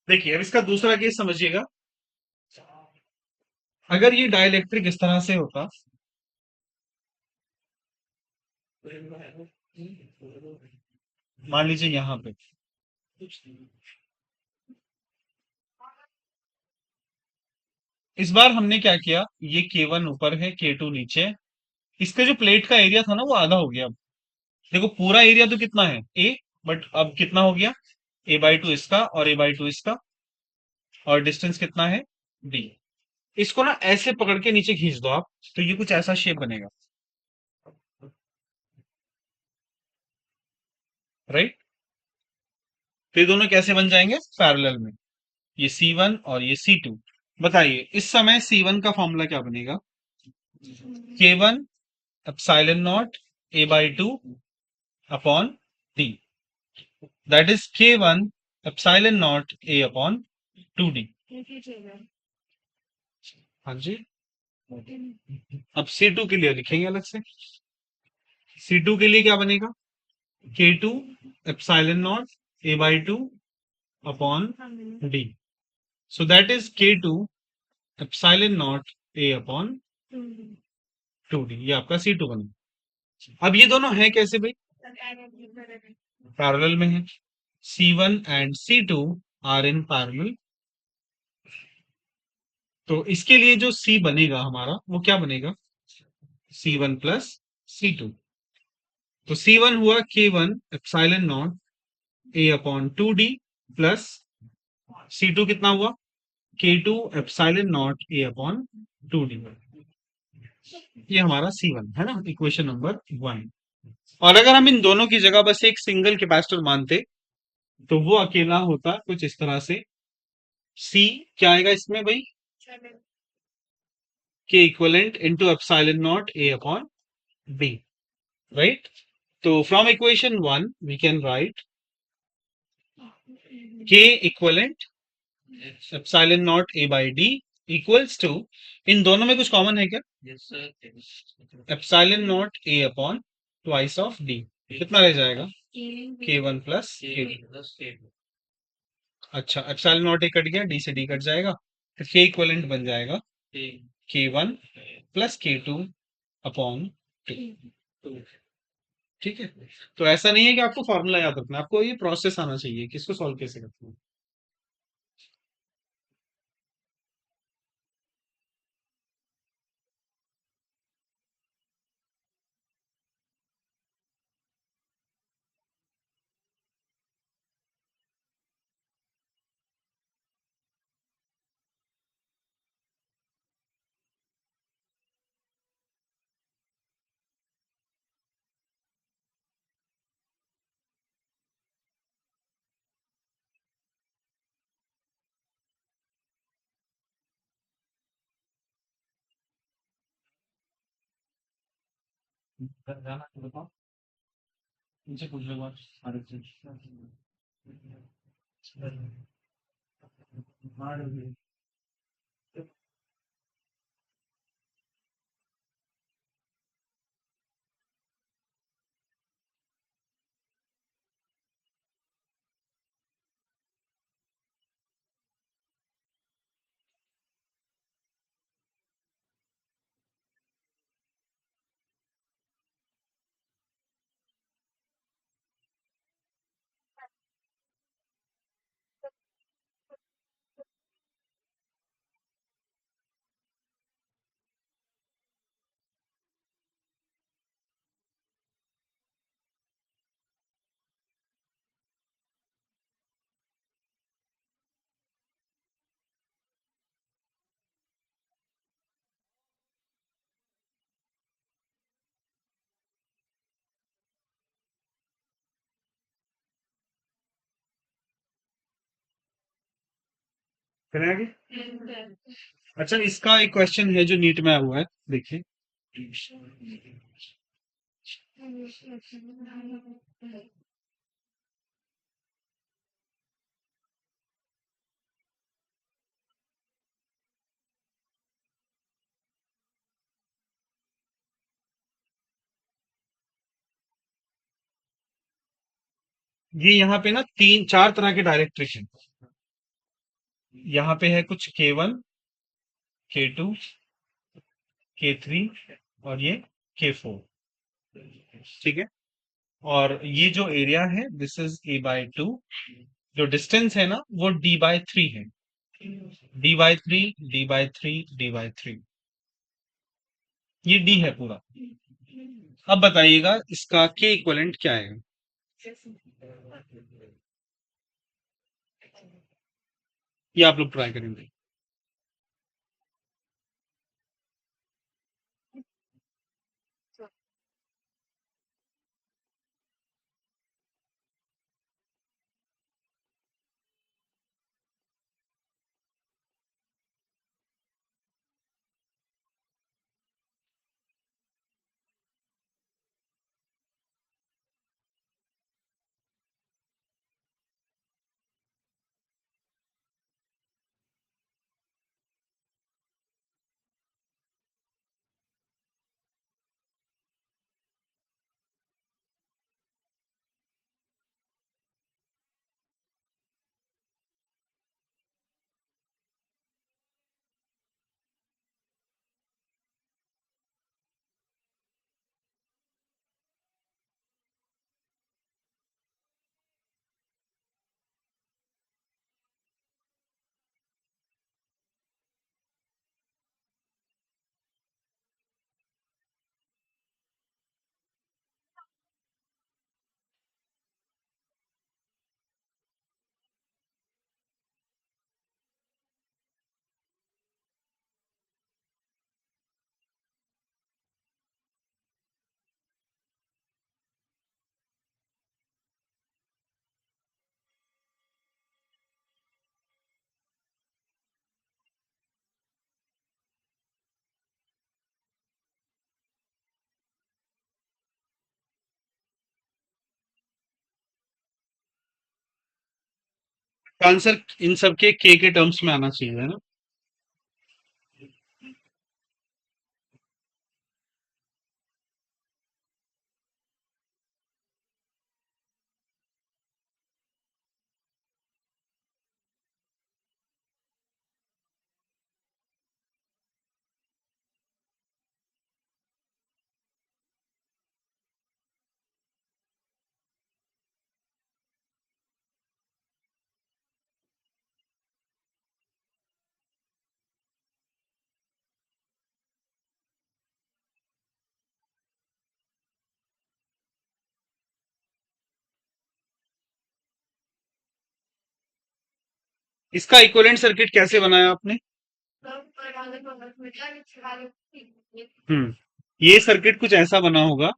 देखिए अब इसका दूसरा केस समझिएगा। अगर ये डाइलेक्ट्रिक इस तरह से होता, मान लीजिए यहां पे, इस बार हमने क्या किया, ये K1 ऊपर है, K2 नीचे है। इसका जो प्लेट का एरिया था ना वो आधा हो गया। अब देखो पूरा एरिया तो कितना है A, बट अब कितना हो गया, A/2 इसका और A/2 इसका, और डिस्टेंस कितना है D। इसको ना ऐसे पकड़ के नीचे खींच दो आप, तो ये कुछ ऐसा शेप बनेगा, राइट। तो ये दोनों कैसे बन जाएंगे पैरेलल में, ये C1 और ये C2। बताइए इस समय C1 का फॉर्मूला क्या बनेगा, K1 epsilon not A/2 upon D, that is K1 epsilon naught A upon 2D। हाँ जी। अब C2 के लिए लिखेंगे अलग से। C2 के लिए क्या बनेगा, K2 epsilon not A/2 upon D, so that is K2 epsilon naught A upon 2D। ये आपका C2 बना। अब ये दोनों है कैसे भाई, पैरेलल में है। C1 and C2 are in parallel. तो इसके लिए जो C बनेगा हमारा वो क्या बनेगा, C1 प्लस C2। तो C1 हुआ K1 epsilon naught A upon 2D plus C2 कितना हुआ, K2 epsilon naught A upon 2D। ये हमारा C1 है ना, इक्वेशन नंबर 1। और अगर हम इन दोनों की जगह बस एक सिंगल कैपेसिटर मानते, तो वो अकेला होता कुछ इस तरह से। C क्या आएगा इसमें भाई, K equivalent into epsilon naught A upon B, right. तो from equation 1 we can write K equivalent epsilon naught A by D equals to, इन दोनों में कुछ कॉमन है क्या, epsilon naught A upon twice of D। कितना रह जाएगा, K1 प्लस K2। अच्छा एप्सिलॉन नॉट A कट गया, D से D कट जाएगा, फिर K इक्वलेंट बन जाएगा K1 प्लस K2 अपॉन 2। ठीक है। तो ऐसा नहीं है कि आपको फॉर्मूला याद रखना है, आपको ये प्रोसेस आना चाहिए कि इसको सॉल्व कैसे करते हैं। जाना तो बताओ, मुझे पूछ लो बात सारे से। चले आगे। अच्छा इसका एक क्वेश्चन है जो नीट में आया हुआ है, देखिए। ये यहाँ पे ना तीन चार तरह के डायरेक्ट्रिक हैं। यहाँ पे है कुछ K1, K2, K3 और ये K4। ठीक है। और ये जो एरिया है दिस इज A/2। जो डिस्टेंस है ना वो D/3 है। D/3, D/3, D/3। ये D है पूरा। अब बताइएगा इसका के इक्वलेंट क्या है। ये आप लोग ट्राई करेंगे। आंसर इन सबके के टर्म्स में आना चाहिए, है ना। इसका इक्विवेलेंट सर्किट कैसे बनाया आपने। हम्म। ये सर्किट कुछ ऐसा बना होगा,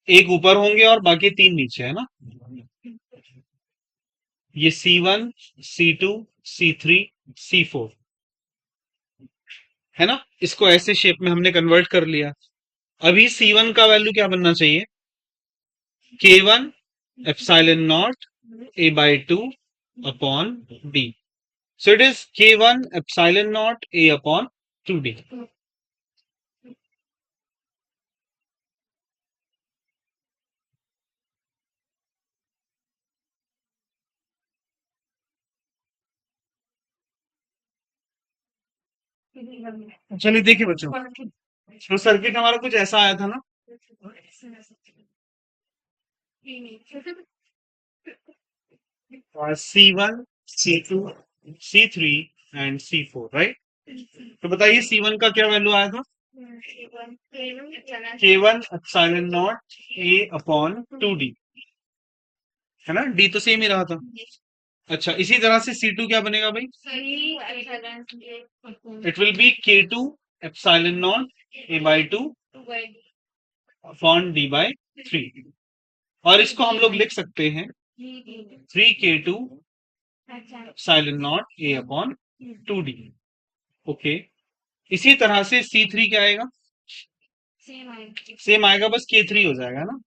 एक ऊपर होंगे और बाकी तीन नीचे, है ना। ये C1, C2, C3, C4, है ना। इसको ऐसे शेप में हमने कन्वर्ट कर लिया। अभी C1 का वैल्यू क्या बनना चाहिए। K1 epsilon not A/2 upon D। So it is K1 epsilon naught A upon 2D। चलिए देखिए बच्चों, तो सर्किट हमारा कुछ ऐसा आया था ना। C1, C2, C3 and C4, right. तो बताइए C1 का क्या वैल्यू आया था। K1 epsilon naught A upon 2D, है ना। D तो सेम ही रहा था। अच्छा, इसी तरह से C2 क्या बनेगा भाई। It will be K2 epsilon naught A/2 upon D/3। और इसको हम लोग लिख सकते हैं 3K2 epsilon naught A upon 2D। Okay. इसी तरह से C3 क्या आएगा। सेम आएगा, बस K3 हो जाएगा ना।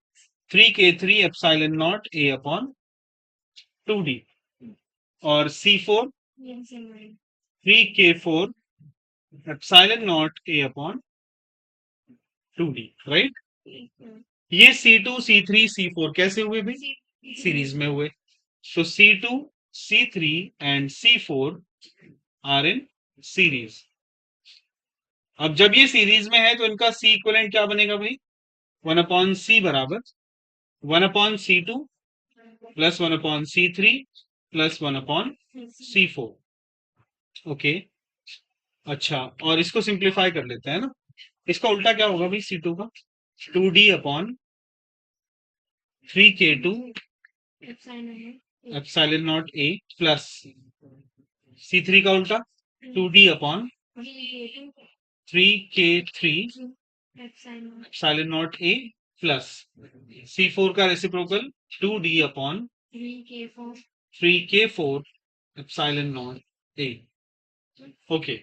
3K3 epsilon naught A upon 2D। और C4 3K4 epsilon naught A upon 2D, right. ये C2, C3, C4 कैसे हुए भाई, सीरीज में हुए। तो C2, C3 and C4 are in series. अब जब ये सीरीज में है तो इनका सी इक्वलेंट क्या बनेगा भाई? 1/c बराबर 1/c2 plus 1/c3 plus 1/c4. Okay, अच्छा, और इसको सिंप्लीफाई कर लेते हैं ना. इसका उल्टा क्या होगा भाई C2 का? 2d/3k2 epsilon not a plus C3 का उल्टा 2d/3k3 epsilon not a plus C4 का reciprocal 2d/3k4 epsilon not a. Okay,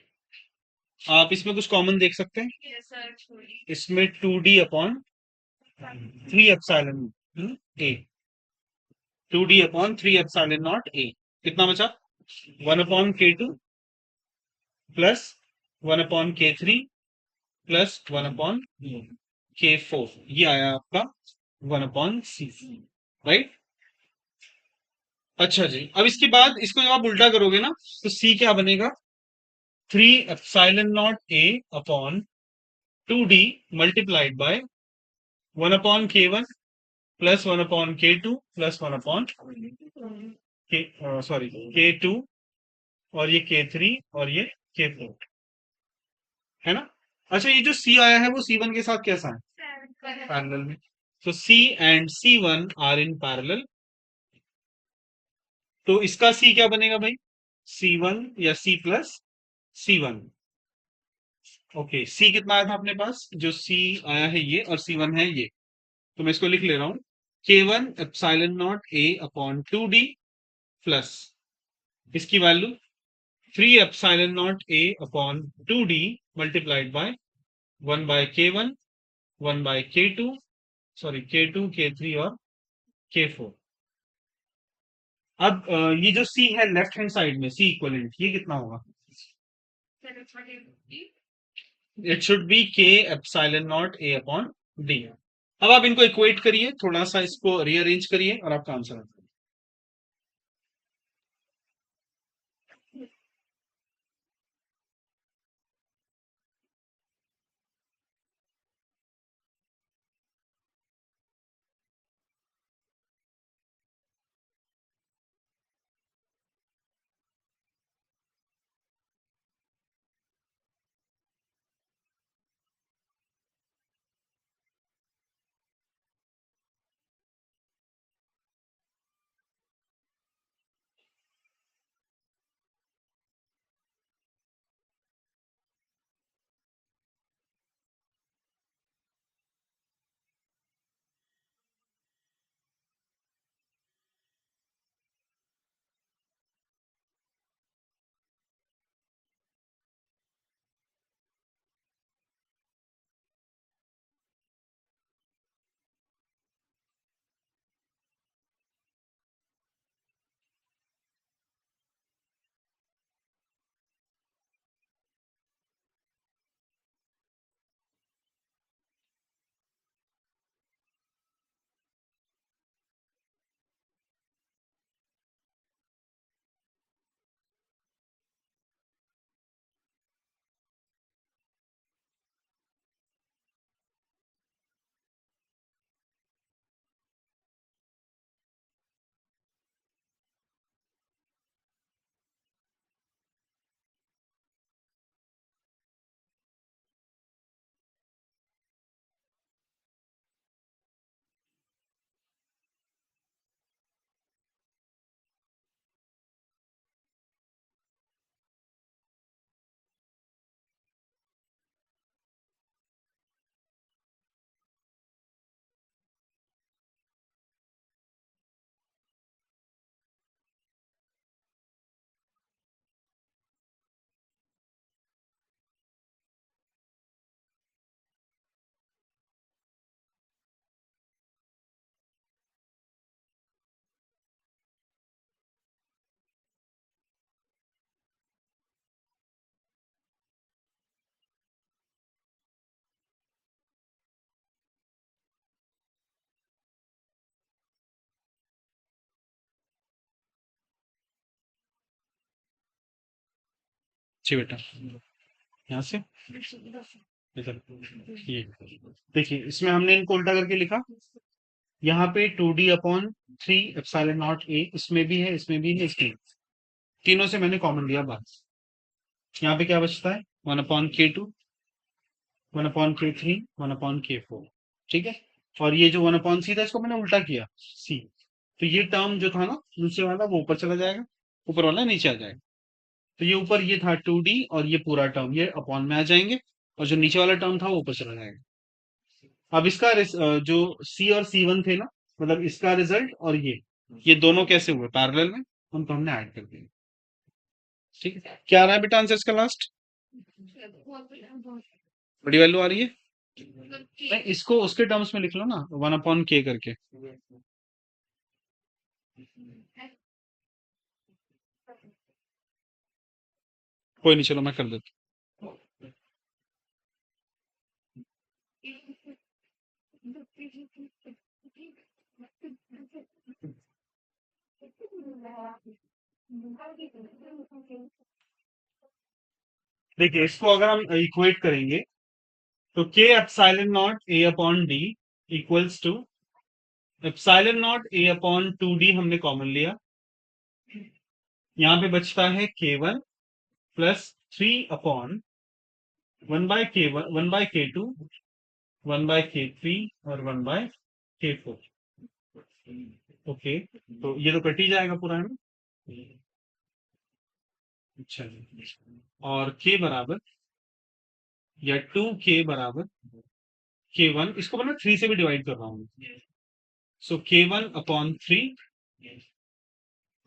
आप इसमें कुछ कॉमन देख सकते हैं. इसमें 2d/3 epsilon A 2d/3 epsilon not a कितना बचा? 1/k2 plus 1/k3 plus 1/k4. ये आया आपका 1/c. राइट. अच्छा जी, अब इसके बाद इसको जब आप उल्टा करोगे ना तो c क्या बनेगा? 3 epsilon naught a upon 2d multiplied by 1/k1 plus 1/k2 plus 1/k2 और ये k3 और ये k4 है ना. अच्छा, ये जो c आया है वो c1 के साथ कैसा है? पैरेलल में. तो c and c1 are in parallel. तो इसका c क्या बनेगा भाई? c1 या c plus c1. Okay, c कितना आया था अपने पास? जो c आया है ये और c1 है ये. तो मैं इसको लिख ले रहा हूं k1 epsilon naught a upon 2d plus इसकी value 3 epsilon naught a upon 2d multiplied by 1/k1 1/k2 sorry k2 k3 और k4. अब ये जो c है लेफ्ट हैंड साइड में c इक्वलेंट ये कितना होगा? It should be k epsilon naught a upon d. अब आप इनको इक्वेट करिए, थोड़ा सा इसको रीअरेंज करिए और आपका आंसर आ जाएगा. जी बेटा, यहाँ से इधर, ये देखिए इसमें हमने इनको उल्टा करके लिखा। यहाँ पे 2d upon 3 epsilon not a, इसमें भी है, इसमें भी है, इसमें भी। तीनों से मैंने कॉमन लिया बात। यहाँ पे क्या बचता है, 1/k2, 1/k3, 1/k4। ठीक है। और ये जो 1/c था, इसको मैंने उल्टा किया, c। तो ये टर्म जो था ना नीचे वाला, वो ऊपर चला जाएगा, ऊपर वाला नीचे आ जाएगा। तो ये ऊपर ये था 2d, और ये पूरा टर्म ये अपॉन में आ जाएंगे, और जो नीचे वाला टर्म था वो ऊपर चला जाएगा। अब इसका जो c और c1 थे ना, मतलब इसका रिजल्ट और ये दोनों कैसे हुए पैरेलल में, उनको हमने ऐड कर दिया। ठीक है, क्या आ रहा है बेटा आंसर इसका लास्ट? बड़ी वैल्यू आ रही है? नहीं, इसको उसके टर्म्स में लिख लो ना, 1/k करके। कोई नहीं, चलो मैं कर देता हूँ। देखिए इसको अगर हम इक्वेट करेंगे, तो k epsilon naught a upon d equals to epsilon naught a upon 2d, हमने कॉमन लिया। यहाँ पे बचता है k1 plus 3 upon 1/k1, 1/k2, 1/k3 और 1/k4। ओके, तो ये तो कट ही जाएगा पूरा, है ना? अच्छा जी। और k बराबर, या 2k बराबर k1, इसको मैं 3 से भी डिवाइड कर रहा हूँ। सो k1/3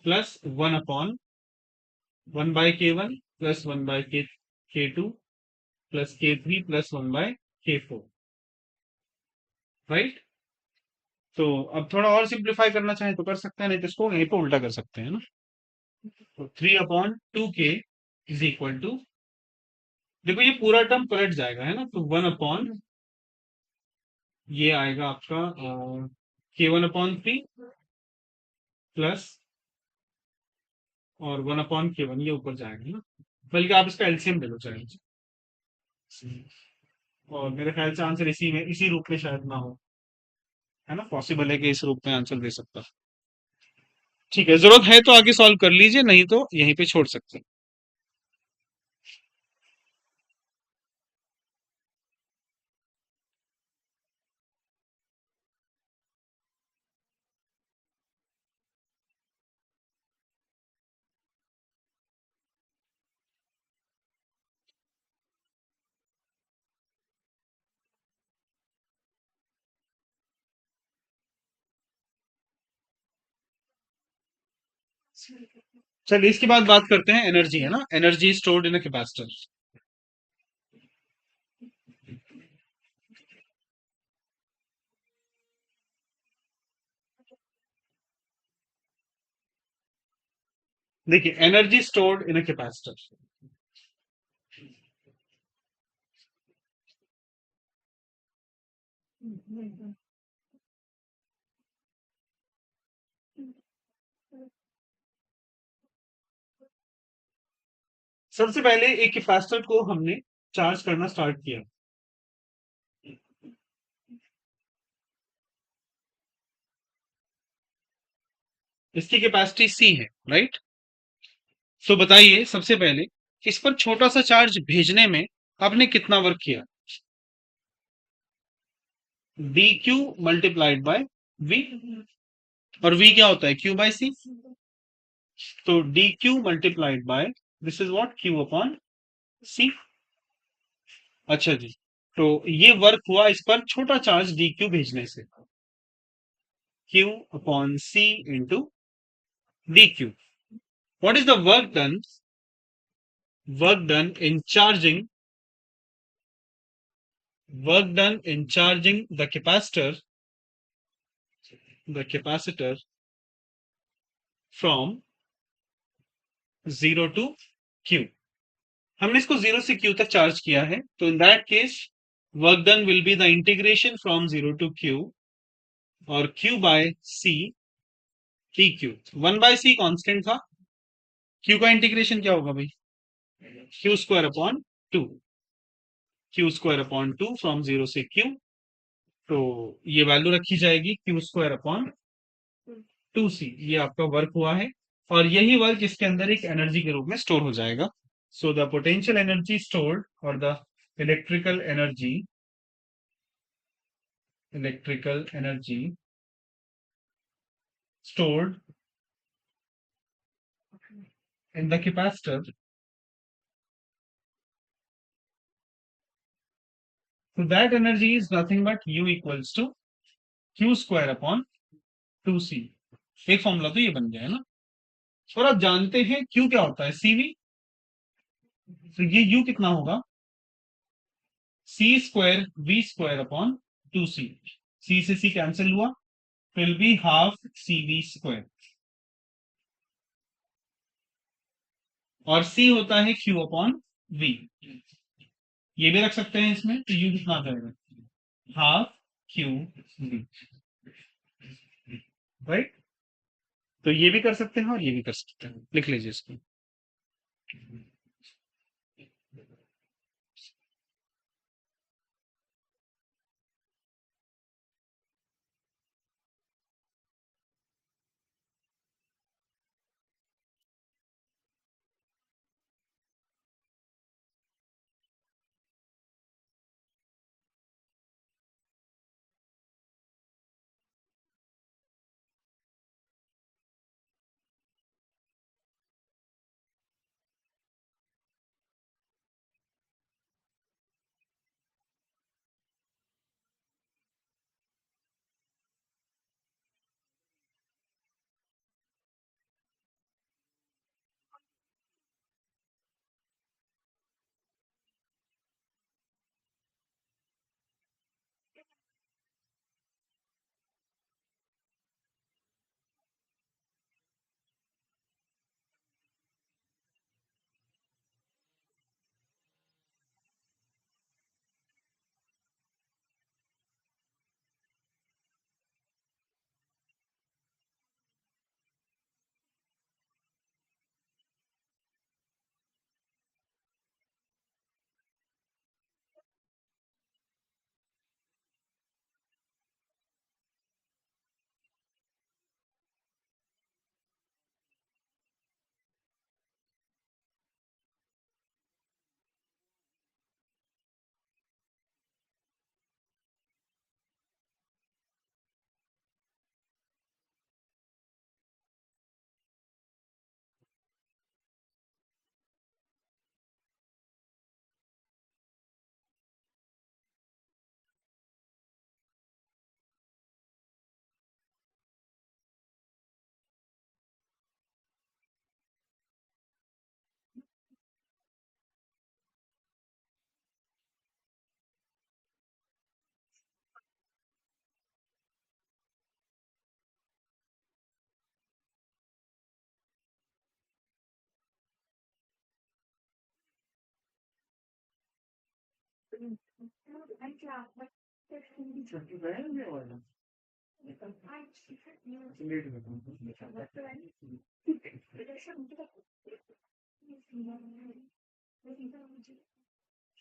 plus 1/1/k1 plus 1/k2 plus k3 plus 1/k4। Right. तो अब थोड़ा और सिंप्लीफाई करना चाहें तो कर सकते हैं, नहीं तो इसको यहीं पे उल्टा कर सकते हैं ना। तो 3/2k इज इक्वल टू, देखो ये पूरा टर्म पलट जाएगा, है ना, तो 1 अपॉन, ये आएगा आपका k1/3 प्लस, और 1/k1, ये ऊपर जाएगा ना। बल्कि आप इसका एलसीएम ले लो चाहे, और मेरे ख्याल से आंसर इसी में, इसी रूप में शायद ना हो, है ना, पॉसिबल है कि इस रूप में आंसर दे सकता। ठीक है, जरूरत है तो आगे सॉल्व कर लीजिए, नहीं तो यहीं पे छोड़ सकते हैं। चलिए इसके बाद बात करते हैं एनर्जी, है ना, energy stored in a capacitor. देखिए energy stored in a capacitor, सबसे पहले एक कैपेसिटर को हमने चार्ज करना स्टार्ट किया। इसकी कैपेसिटी सी है, राइट। तो बताइए सबसे पहले, इस पर छोटा सा चार्ज भेजने में आपने कितना वर्क किया? D Q multiplied by V, और वी क्या होता है, क्यू बाय सी। तो D Q multiplied by, this is what, Q upon C. अच्छा जी, तो ये वर्क हुआ इस पर छोटा चार्ज डी क्यू भेजने से, Q upon C into D Q. What is the work done? Work done in charging, work done in charging the capacitor from 0 to Q। हमने इसको 0 से Q तक चार्ज किया है, तो in that case work done will be the integration from 0 to Q, और Q by C D Q. 1/c constant था, Q का इंटीग्रेशन क्या होगा भाई? Q square upon two, Q square upon two from zero से क्यू। तो ये वैल्यू रखी जाएगी Q square upon two C, ये आपका वर्क हुआ है। और यही वर्क इसके अंदर एक एनर्जी के रूप में स्टोर हो जाएगा। So the potential energy stored और the electrical energy, electrical energy stored in the capacitor, so that energy is nothing but U equals to Q square upon 2C। एक फॉर्मूला तो ये बन गया है ना। और आप जानते हैं Q क्या होता है, CV। तो ये U कितना होगा, C square V square upon 2C। C से C कैंसिल हुआ, will be half CV square. और C होता है Q अपॉन V। ये भी रख सकते हैं इसमें, तो U कितना आ जाएगा, हाफ Q V, राइट। तो ये भी कर सकते हैं और ये भी कर सकते हैं, लिख लीजिए इसको।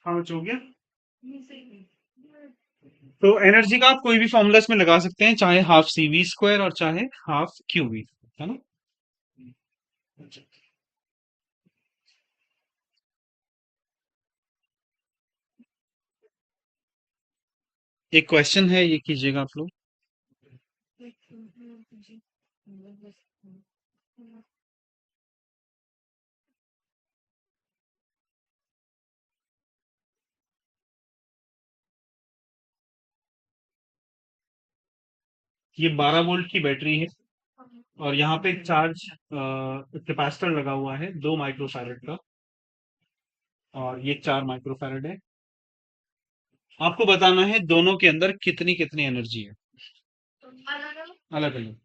हाँ हो गया। तो एनर्जी का आप कोई भी फॉर्मूला इसमें लगा सकते हैं, चाहे हाफ सी वी स्क्वायर और चाहे हाफ क्यू वी, है ना। एक क्वेश्चन है, ये कीजिएगा आप लोग। ये 12 वोल्ट की बैटरी है और यहाँ पे एक चार्ज कैपेसिटर लगा हुआ है 2 माइक्रोफैरड का, और ये 4 माइक्रोफैरड है। आपको बताना है दोनों के अंदर कितनी कितनी एनर्जी है, अलग अलग।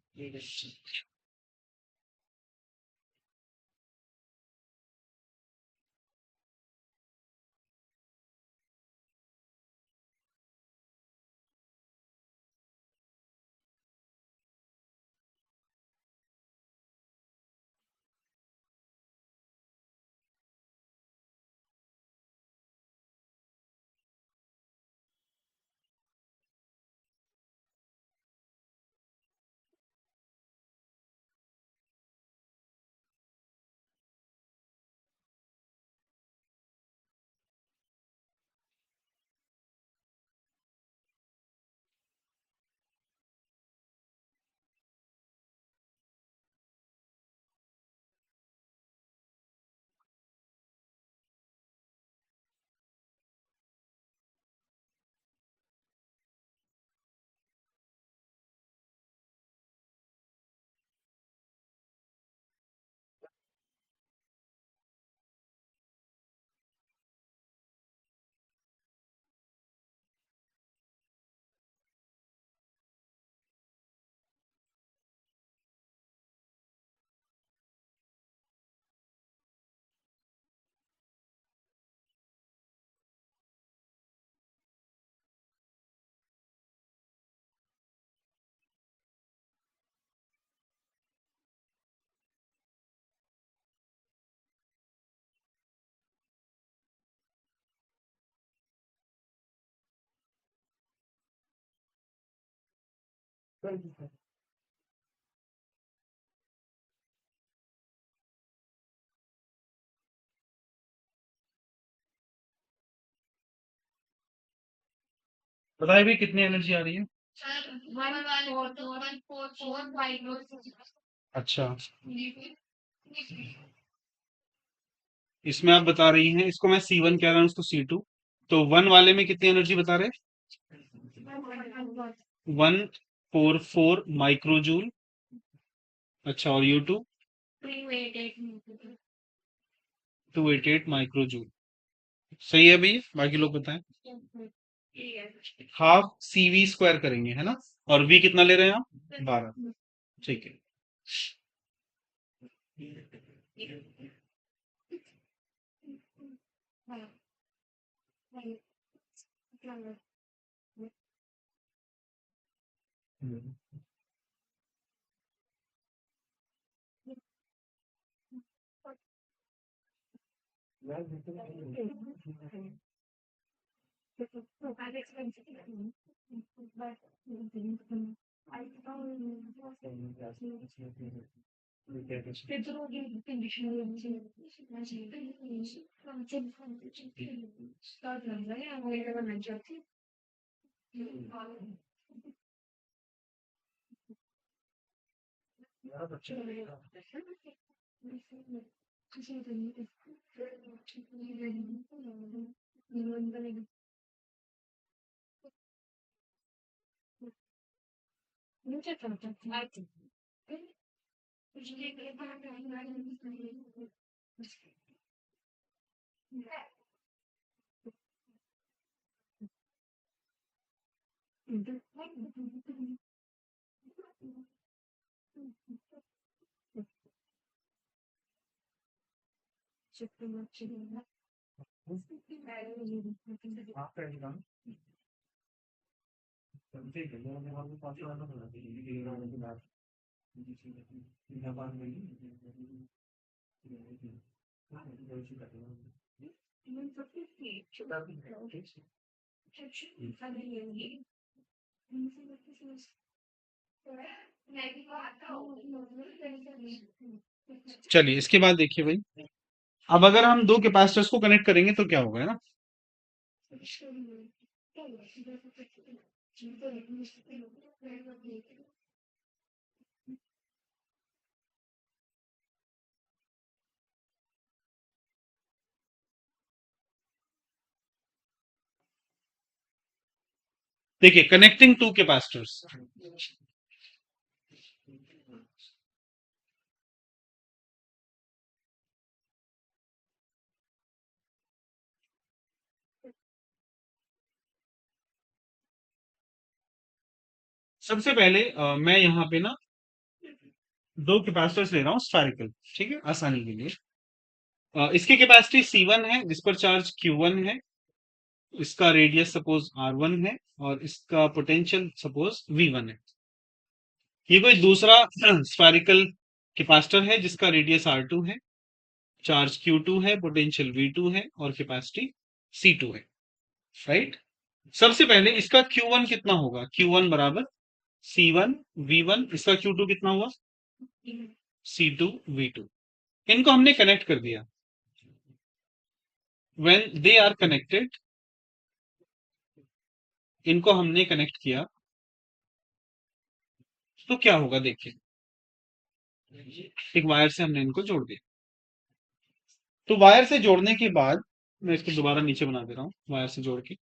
बताइए भाई कितनी एनर्जी आ रही है? अच्छा, इसमें आप बता रही हैं, इसको मैं C1 कह रहा हूँ, इसको C2। तो 1 वाले में कितनी एनर्जी बता रहे? 144 माइक्रोजूल। अच्छा, और U2? 288 माइक्रोजूल। सही है भैया, बाकी लोग बताएं। हाफ CV स्क्वायर करेंगे, है ना? और V कितना ले रहे हैं आप? 12। ठीक है। चलिए, इसके बाद देखिए भाई, अब अगर हम दो कैपेसिटर्स को कनेक्ट करेंगे तो क्या होगा, है ना? देखिए, कनेक्टिंग टू कैपेसिटर्स। सबसे पहले मैं यहाँ पे ना दो कैपेसिटर्स ले रहा हूँ स्फेरिकल, ठीक है, आसानी के लिए। इसकी कैपेसिटी C1 है, जिस पर चार्ज Q1 है। इसका रेडियस सपोज R1 है, और इसका पोटेंशियल सपोज V1 है। ये कोई दूसरा स्फेरिकल कैपेसिटर है जिसका रेडियस R2 है, चार्ज Q2 है, पोटेंशियल V2 है, और कैपेसिटी C2 है। राइट। सबसे पहले इसका Q1 कितना होगा? Q1 बराबर C1 V1। इसका Q2 कितना हुआ? C2 V2। इनको हमने कनेक्ट कर दिया। व्हेन दे आर कनेक्टेड, इनको हमने कनेक्ट किया तो क्या होगा देखिए। एक वायर से हमने इनको जोड़ दिया। तो वायर से जोड़ने के बाद मैं इसको दोबारा नीचे बना दे रहा हूँ वायर से जोड़ के।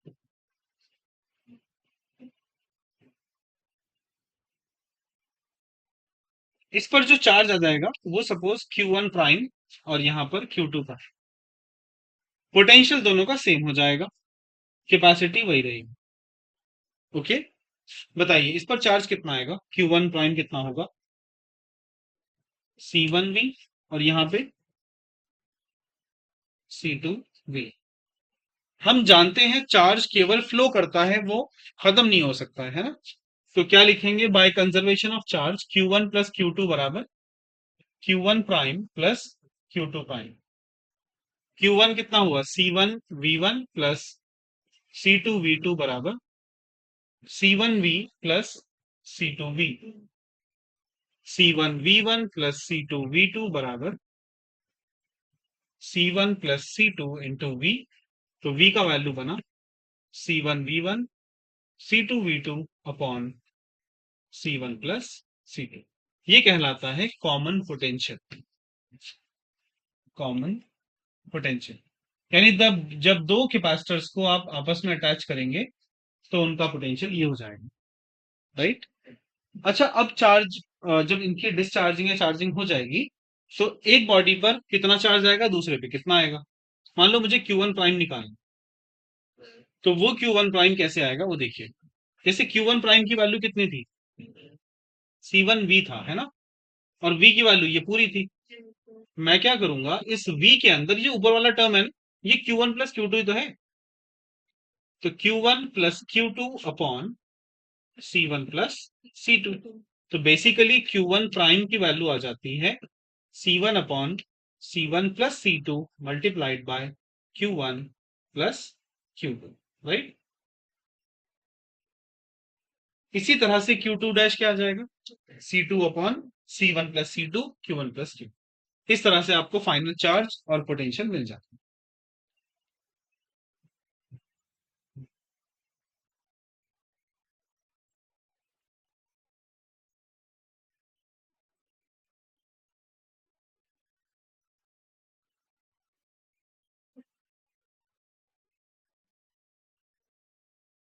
इस पर जो चार्ज आ जाएगा वो सपोज Q1 प्राइम, और यहाँ पर Q2 प्राइम। पोटेंशियल दोनों का सेम हो जाएगा, कैपेसिटी वही रहेगी। ओके। बताइए इस पर चार्ज कितना आएगा? Q1 प्राइम कितना होगा? C1V, और यहाँ पे C2V। हम जानते हैं चार्ज केवल फ्लो करता है, वो खत्म नहीं हो सकता है ना? तो क्या लिखेंगे? By conservation of charge Q1 plus Q2 बराबर Q1 prime plus Q2 prime. Q1 कितना हुआ? C1V1 प्लस C2V2 बराबर C1V plus C2V, C1V1 plus C2V2 बराबर C1 plus C2 into V। तो V का वैल्यू बना C1V1 C2V2 upon C1 plus C2। ये कहलाता है कॉमन पोटेंशियल। कॉमन पोटेंशियल यानी तब जब दो कैपेसिटर्स को आप आपस में अटैच करेंगे तो उनका पोटेंशियल ये हो जाएगा, राइट। अच्छा, अब चार्ज जब इनकी डिस्चार्जिंग या चार्जिंग हो जाएगी तो एक बॉडी पर कितना चार्ज आएगा, दूसरे पे कितना आएगा। मान लो मुझे Q1 प्राइम निकालना, तो वो Q1 प्राइम कैसे आएगा वो देखिए। जैसे Q1 प्राइम की वैल्यू कितनी थी, C1V था, है ना, और V की वैल्यू ये पूरी थी। मैं क्या करूंगा, इस V के अंदर ये ऊपर वाला टर्म है ना, ये Q1 प्लस Q2 ही तो है। तो Q1 plus Q2 upon C1 plus C2। तो बेसिकली Q1 प्राइम की वैल्यू आ जाती है C1 upon C1 plus C2 multiplied by Q1 plus Q2, right. इसी तरह से Q2 डैश क्या आ जाएगा, C2 upon C1 plus C2 Q1 plus Q। इस तरह से आपको फाइनल चार्ज और पोटेंशियल मिल जाता है।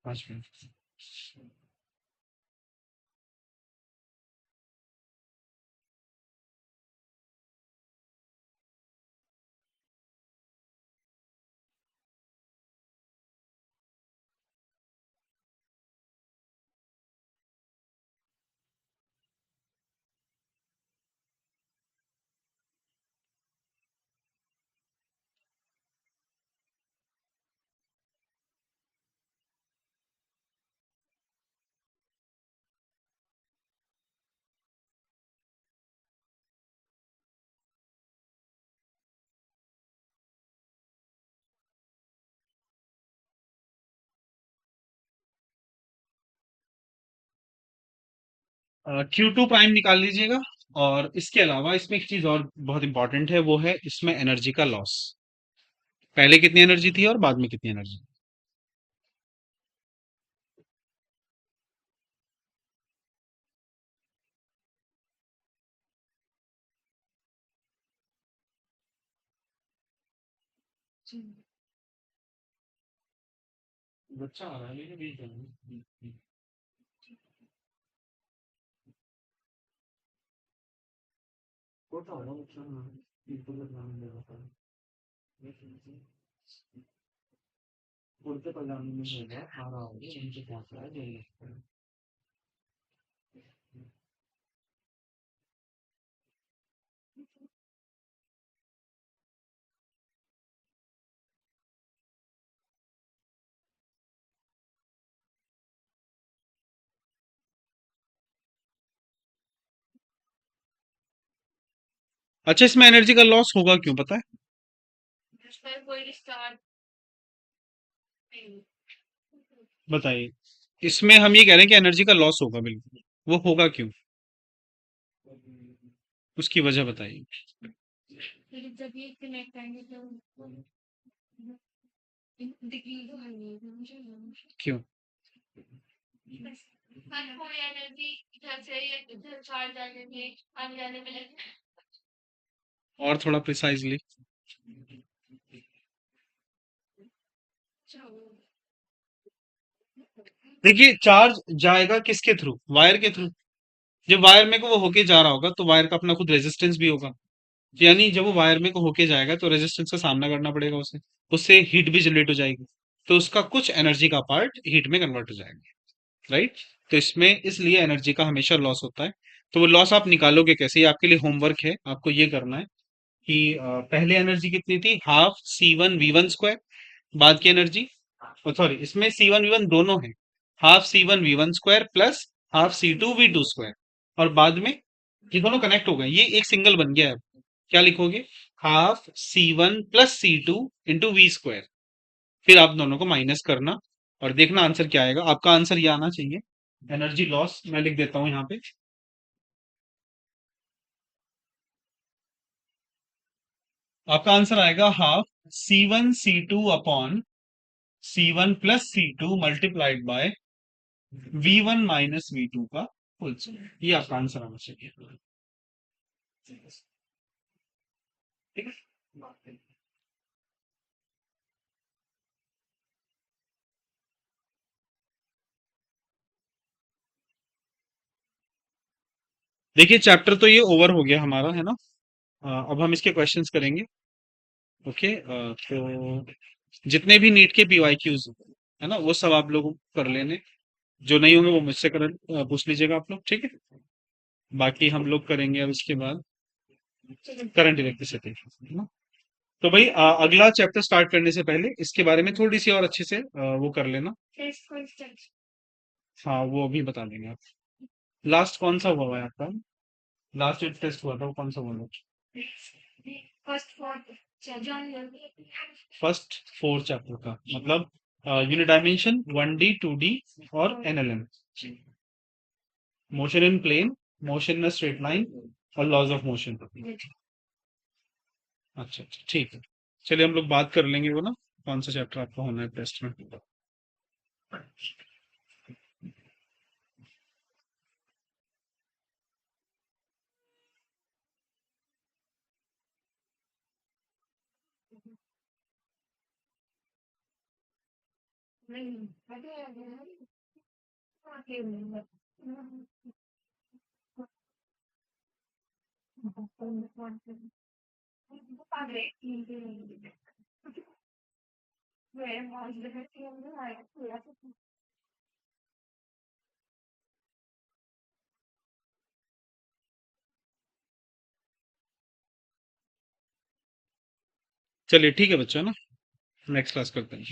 5 मिनट। Q2 प्राइम निकाल लीजिएगा। और इसके अलावा इसमें एक चीज और बहुत इंपॉर्टेंट है, वो है इसमें एनर्जी का लॉस। पहले कितनी एनर्जी थी और बाद में कितनी एनर्जी। बच्चा आ रहा है मेरे बीच में। छोटा हो रहा है बच्चा, हाँ, बिल्कुल नाम ले रहा था। कुर्ते पजामे में होगा, आ रहा होगा, उनके पहुंच रहा है, ले लेते हैं। अच्छा, इसमें एनर्जी का लॉस होगा क्यों पता है। बताइए। इसमें हम ये कह रहे हैं कि एनर्जी का लॉस होगा, बिल्कुल। वो होगा क्यों, उसकी वजह बताइए। क्यों। और थोड़ा प्रिसाइजली। देखिए, चार्ज जाएगा किसके थ्रू, वायर के थ्रू। जब वायर में को वो होके जा रहा होगा तो वायर का अपना खुद रेजिस्टेंस भी होगा। यानी जब वो वायर में को होके जाएगा तो रेजिस्टेंस का सामना करना पड़ेगा उसे। उससे हीट भी जनरेट हो जाएगी। तो उसका कुछ एनर्जी का पार्ट हीट में कन्वर्ट हो जाएगा, राइट। तो इसमें इसलिए एनर्जी का हमेशा लॉस होता है। तो वो लॉस आप निकालोगे कैसे, ये आपके लिए होमवर्क है, आपको ये करना है कि पहले एनर्जी कितनी थी, हाफ C1V1 स्क्वायर। बाद की एनर्जी, सॉरी, इसमें C1V1 दोनों है, half C1V1 square plus half C2V2 square. और बाद में ये दोनों कनेक्ट हो गए, ये एक सिंगल बन गया है। क्या लिखोगे, half C1 plus C2 into V square. फिर आप दोनों को माइनस करना और देखना आंसर क्या आएगा। आपका आंसर ये आना चाहिए एनर्जी लॉस मैं लिख देता हूं यहाँ पे। आपका आंसर आएगा half C1 C2 upon C1 + C2 multiplied by V1 - V2 का होल स्क्वायर। ये आपका आंसर आना चाहिए। ठीक है। देखिए चैप्टर तो ये ओवर हो गया हमारा, है ना। अब हम इसके क्वेश्चंस करेंगे। ओके, तो जितने भी नीट के पीवाईक्यूज है ना, वो सब आप लोग कर लेने। जो नहीं होंगे वो मुझसे कर पूछ लीजिएगा आप लोग, ठीक है। बाकी हम लोग करेंगे अब इसके बाद करंट इलेक्ट्रिसिटी, है ना। तो भाई अगला चैप्टर स्टार्ट करने से पहले इसके बारे में थोड़ी सी और अच्छे से वो कर लेना। हाँ वो अभी बता देंगे आप। लास्ट कौन सा हुआ है आपका? लास्ट जो टेस्ट हुआ था वो कौन सा हुआ था? फर्स्ट फोर चैप्टर का मतलब यूनिट डायमेंशन, 1D 2D और NLM, motion in plane, motion in straight line और लॉज ऑफ मोशन। अच्छा अच्छा ठीक है। चलिए हम लोग बात कर लेंगे वो ना, कौन सा चैप्टर आपका होना है टेस्ट में। चलिए ठीक है बच्चों, ना नेक्स्ट क्लास करते हैं।